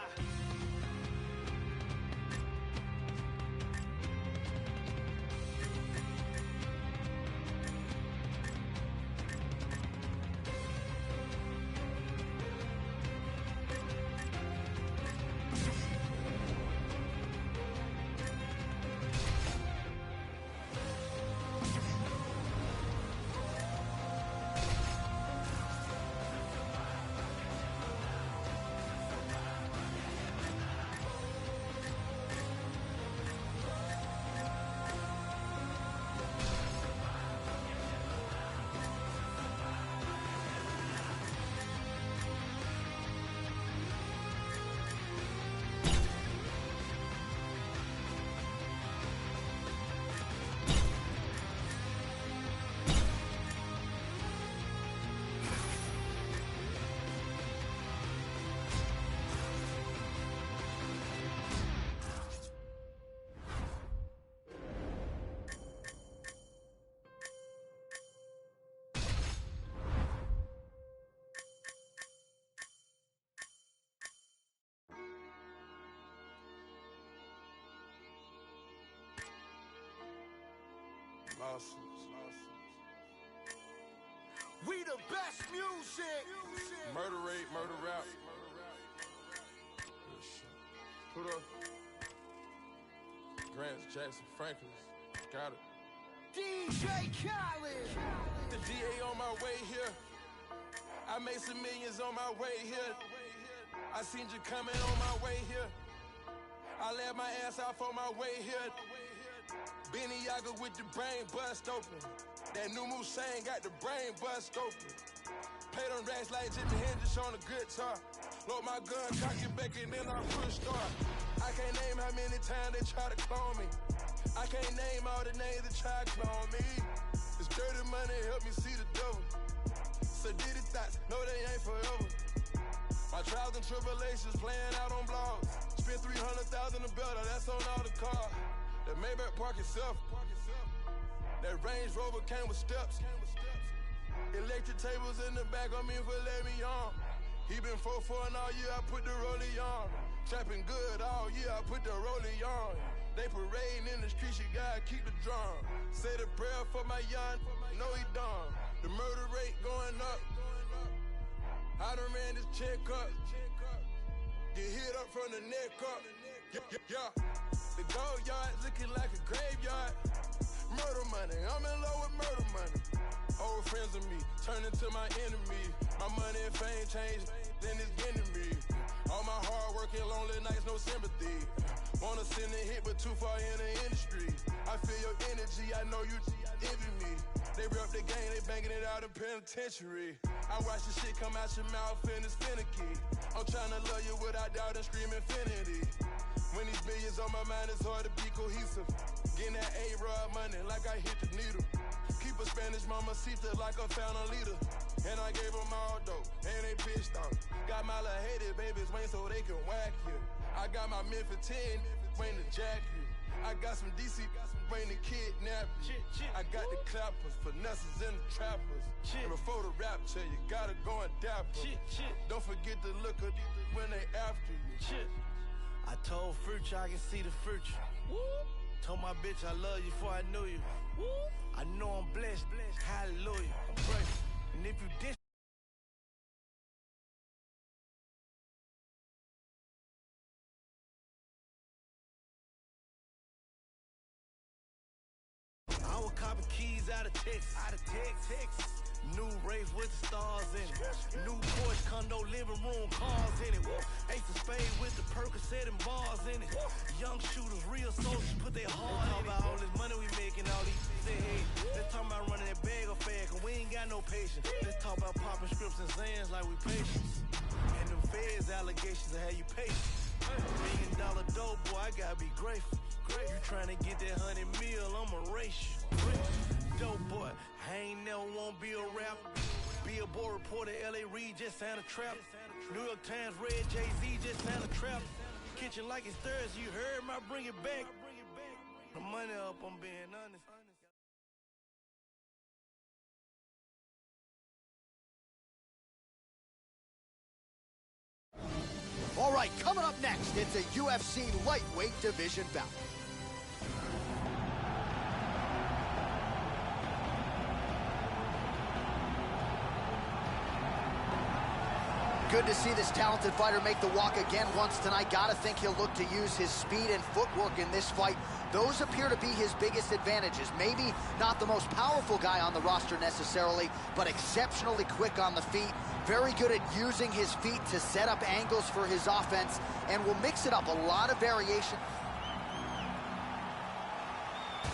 We the best music. Murder rate, murder rap. Put up. Grants, Jackson, Franklin's. Got it. DJ Khaled. The DA on my way here. I made some millions on my way here. I seen you coming on my way here. I let my ass out on my way here. Benny Yaga with the brain bust open. That new Musain got the brain bust open. Play them racks like Jimi Hendrix on a guitar. Load my gun, cock it back, and then I push start. I can't name how many times they try to clone me. I can't name all the names that try to clone me. This dirty money help me see the devil. So did it thoughts, no they ain't forever. My trials and tribulations playing out on blogs. Spent $300,000 a better, that's on all the cars. The Maybach park itself. That Range Rover came with steps. Electric tables in the back on me for let me on. He been 4-4 all year, I put the rollie on. Trapping good all year, I put the rollie on. They parading in the streets, you gotta keep the drum. Say the prayer for my young, no he done. The murder rate going up. I done ran this check up. Get hit up from the neck up. Yeah. The gold yard looking like a graveyard. Murder money, I'm in love with murder money. Old friends of me, turn into my enemy. My money and fame changed, then it's getting me. All my hard work and lonely nights, no sympathy. Wanna send a hit, but too far in the industry. I feel your energy, I know you envy me. They rep the game, they banging it out in penitentiary. I watch the shit come out your mouth and it's finicky. I'm trying to love you without doubt and scream infinity. When these millions on my mind, it's hard to be cohesive. Getting that A-Rod money like I hit the needle. Keep a Spanish mamacita like I found a leader. And I gave them all dope, and they pissed off. Got my little hated babies waiting so they can whack you. I got my Memphis 10 waiting to jack you. I got some DC waiting to kidnap you. I got the clappers, finesses, and the trappers. And before the rapture, you gotta go and dap them. Don't forget to look at when they after you. I told Future I can see the future. Told my bitch I love you before I knew you. I know I'm blessed, hallelujah. I'm grateful. And if you diss I was copping keys out of Texas. New race with the stars in it. New Porsche condo, living room, cars in it. Ace of spades with the Percocet and bars in it. Young shooters, real soldiers, put their heart out about all this money we making, all these hey. Let's talk about running that bag of fast, cause we ain't got no patience. Let's talk about popping scripts and Zans like we patience. And them feds allegations of how you patient. $1 million dope, boy, I gotta be grateful. You trying to get that 100 mil, I'ma race you. Dope boy, I ain't never wanna be a rapper. Billboard reporter, LA Reid just signed a trap. New York Times read Jay-Z just signed a trap. Kitchen like it's Thursday, you heard me, I bring it back. The money up, I'm being honest. All right, coming up next, it's a UFC lightweight division bout. Good to see this talented fighter make the walk again once tonight. Gotta think he'll look to use his speed and footwork in this fight. Those appear to be his biggest advantages. Maybe not the most powerful guy on the roster necessarily, but exceptionally quick on the feet. Very good at using his feet to set up angles for his offense, and will mix it up, a lot of variation.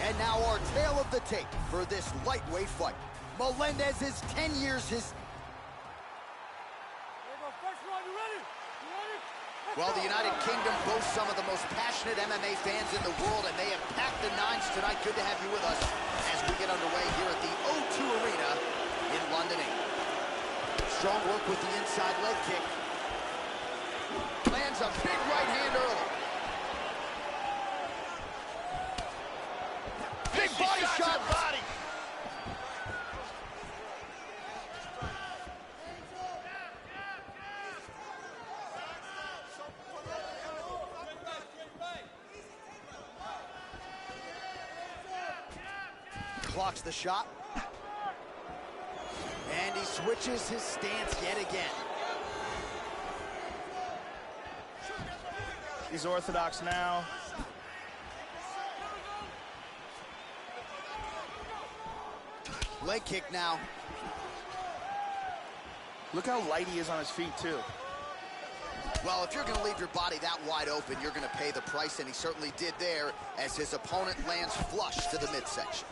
And now our tale of the tape for this lightweight fight. Melendez is 10 years his... Well, the United Kingdom boasts some of the most passionate MMA fans in the world, and they have packed the nines tonight. Good to have you with us as we get underway here at the O2 Arena in London, England. Strong work with the inside leg kick. Lands a big right hand early. Big body shot. Body. Clocks the shot. And he switches his stance yet again. He's orthodox now. Leg kick now. Look how light he is on his feet, too. Well, if you're going to leave your body that wide open, you're going to pay the price, and he certainly did there as his opponent lands flush to the midsection.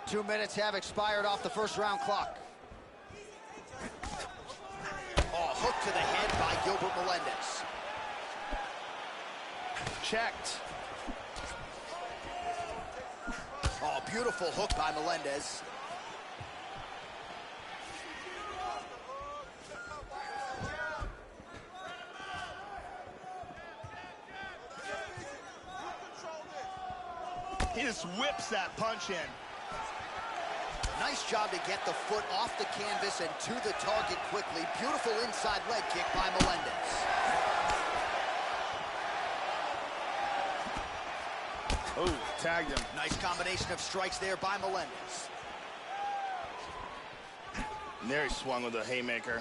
2 minutes have expired off the first round clock. Oh, hook to the head by Gilbert Melendez. Checked. Oh, beautiful hook by Melendez. He just whips that punch in. Nice job to get the foot off the canvas and to the target quickly. Beautiful inside leg kick by Melendez. Oh, tagged him. Nice combination of strikes there by Melendez. And there he swung with a haymaker.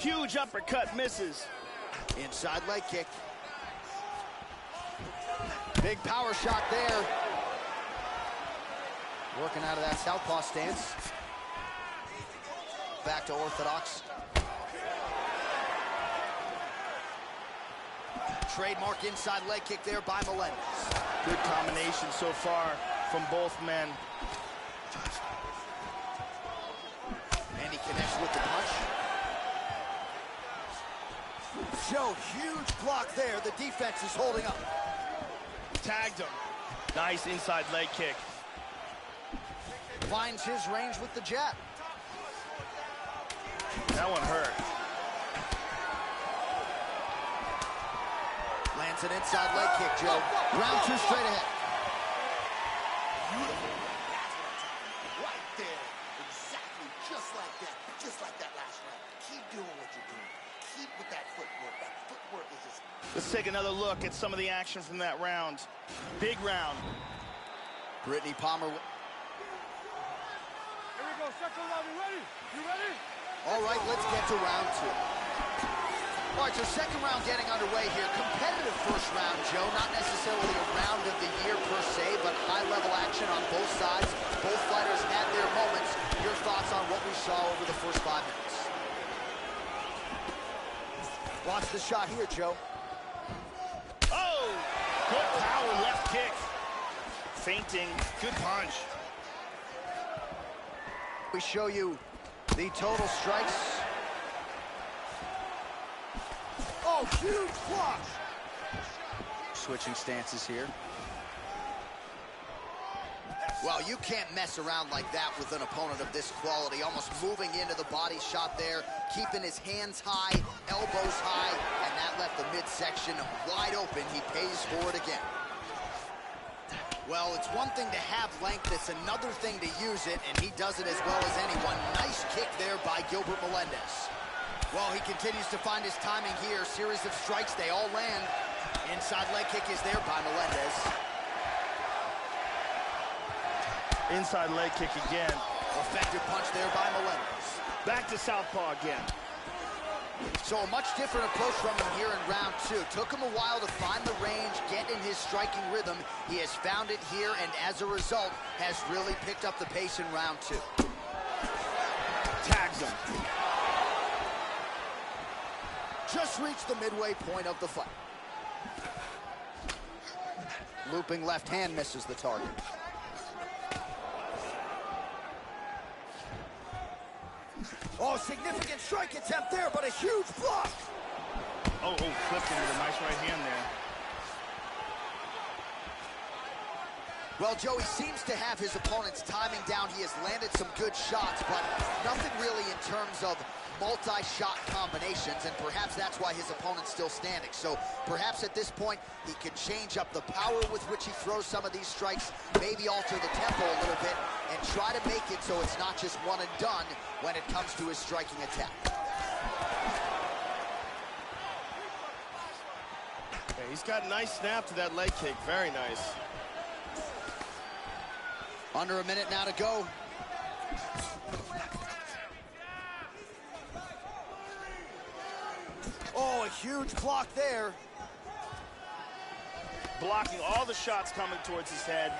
Huge uppercut misses. Inside leg kick. Big power shot there. Working out of that southpaw stance. Back to orthodox. Trademark inside leg kick there by Melendez. Good combination so far from both men. And he connects with the punch. Joe, huge block there. The defense is holding up. Tagged him. Nice inside leg kick. Finds his range with the jab. That one hurt. Lands an inside leg kick, Joe. Round 2 straight ahead. Beautiful. That's what I'm talking about. Right there. Exactly. Just like that last round. Keep doing what you're doing. Keep with that footwork. That footwork is just... Let's take another look at some of the action from that round. Big round. Brittany Palmer. Here we go, second round, you ready? You ready? All right, let's get to round 2. All right, so second round getting underway here. Competitive first round, Joe. Not necessarily a round of the year per se, but high-level action on both sides. Both fighters had their moments. Your thoughts on what we saw over the first 5 minutes? Watch the shot here, Joe. Oh! Good power left kick. Feinting. Good punch. We show you the total strikes. Oh, huge block! Switching stances here. Well, you can't mess around like that with an opponent of this quality. Almost moving into the body shot there, keeping his hands high, elbows high, and that left the midsection wide open. He pays for it again. Well, it's one thing to have length, it's another thing to use it, and he does it as well as anyone. Nice kick there by Gilbert Melendez. Well, he continues to find his timing here. Series of strikes, they all land. Inside leg kick is there by Melendez. Inside leg kick again. Effective punch there by Melendez. Back to southpaw again. So a much different approach from him here in round 2. Took him a while to find the range, get in his striking rhythm. He has found it here, and as a result, has really picked up the pace in round 2. Tags him. Just reached the midway point of the fight. Looping left hand misses the target. Oh, significant strike attempt there, but a huge block. Oh, flipped him with a nice right hand there. Well, Joey seems to have his opponent's timing down. He has landed some good shots, but nothing really in terms of multi-shot combinations, and perhaps that's why his opponent's still standing. So perhaps at this point, he could change up the power with which he throws some of these strikes, maybe alter the tempo a little bit, and try to make it so it's not just one and done when it comes to his striking attack. Okay, he's got a nice snap to that leg kick. Very nice. Under a minute now to go. Oh, a huge block there. Blocking all the shots coming towards his head.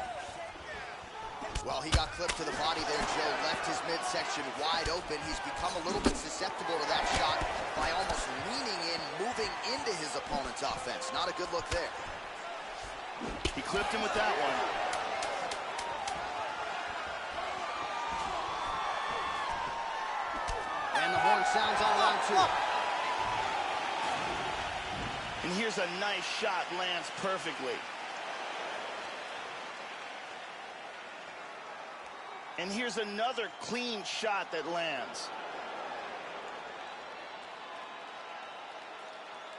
Well, he got clipped to the body there, Joe. Left his midsection wide open. He's become a little bit susceptible to that shot by almost leaning in, moving into his opponent's offense. Not a good look there. He clipped him with that one. And the horn sounds on round 2. And here's a nice shot, lands perfectly. And here's another clean shot that lands.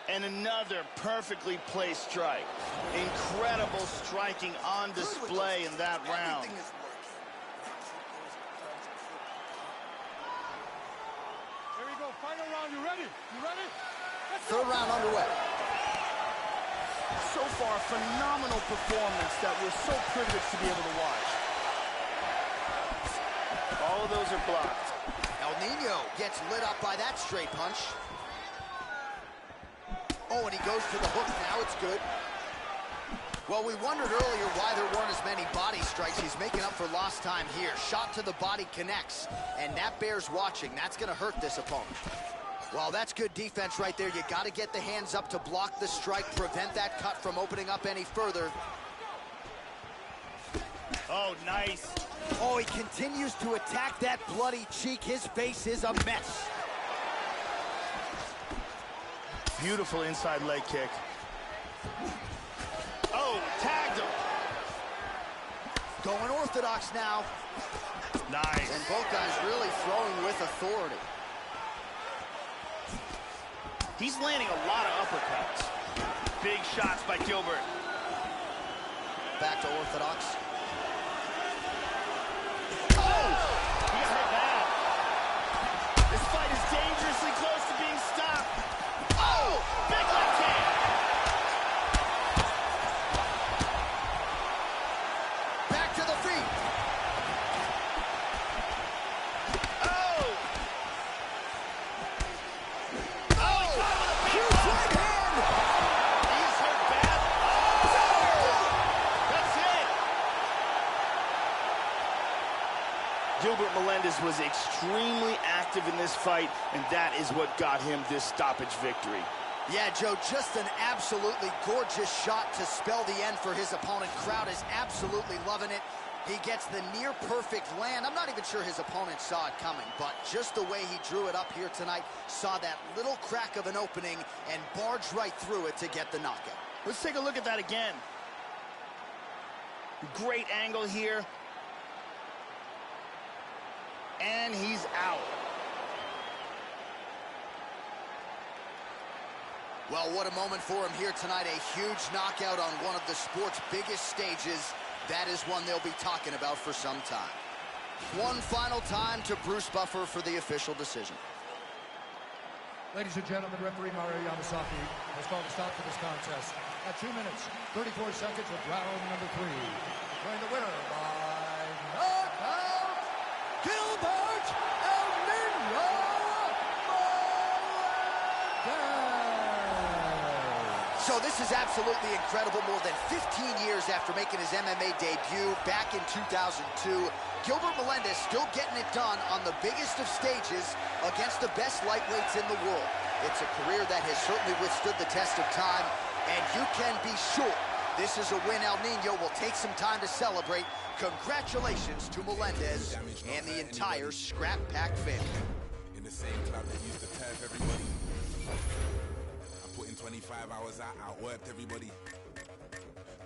And another perfectly placed strike. Incredible striking on display in that round. Here we go, final round, you ready? You ready? Third round underway. So far, phenomenal performance that we're so privileged to be able to watch. All of those are blocked. Now El Nino gets lit up by that straight punch. Oh, and he goes to the hook now. It's good. Well, we wondered earlier why there weren't as many body strikes. He's making up for lost time here. Shot to the body connects, and that bears watching. That's going to hurt this opponent. Well, that's good defense right there. You got to get the hands up to block the strike, prevent that cut from opening up any further. Oh, nice. Oh, he continues to attack that bloody cheek. His face is a mess. Beautiful inside leg kick. Oh, tagged him. Going orthodox now. Nice. And both guys really throwing with authority. He's landing a lot of uppercuts. Big shots by Gilbert. Back to orthodox. Oh! He got hurt bad. This fight is dangerously close to being stopped. Oh! Big left hand. Back to the feet. Oh! Huge right hand. He's hurt bad. Oh! That's it. Gilbert Melendez was extremely active in this fight, and that is what got him this stoppage victory. Yeah, Joe, just an absolutely gorgeous shot to spell the end for his opponent. Crowd is absolutely loving it. He gets the near-perfect land. I'm not even sure his opponent saw it coming, but just the way he drew it up here tonight, saw that little crack of an opening and barged right through it to get the knockout. Let's take a look at that again. Great angle here. And he's out. Well, what a moment for him here tonight. A huge knockout on one of the sport's biggest stages. That is one they'll be talking about for some time. One final time to Bruce Buffer for the official decision. Ladies and gentlemen, referee Mario Yamasaki has called a stop to this contest at 2 minutes, 34 seconds of round number 3. Declaring the winner by knockout, Gilbert El Nino Melendez. So this is absolutely incredible. More than 15 years after making his MMA debut back in 2002, Gilbert Melendez still getting it done on the biggest of stages against the best lightweights in the world. It's a career that has certainly withstood the test of time, and you can be sure this is a win El Nino will take some time to celebrate. Congratulations to Melendez and the entire Scrap Pack family. In the same club that used to turf everybody. I put in 25 hours, I outworked everybody.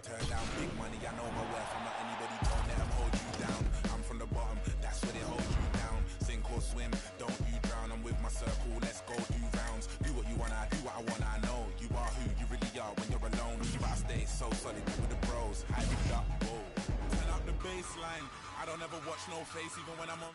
Turn down big money, I know my worth. I'm not anybody, don't let them hold you down. I'm from the bottom, that's where they hold you down. Sink or swim, don't you drown. I'm with my circle, let's go do rounds. Do what you wanna, do what I wanna, I know. You are who you really are when you're alone. But I stay so solid with the bros. Hype it up, whoa. Turn up the baseline, I don't ever watch no face even when I'm on.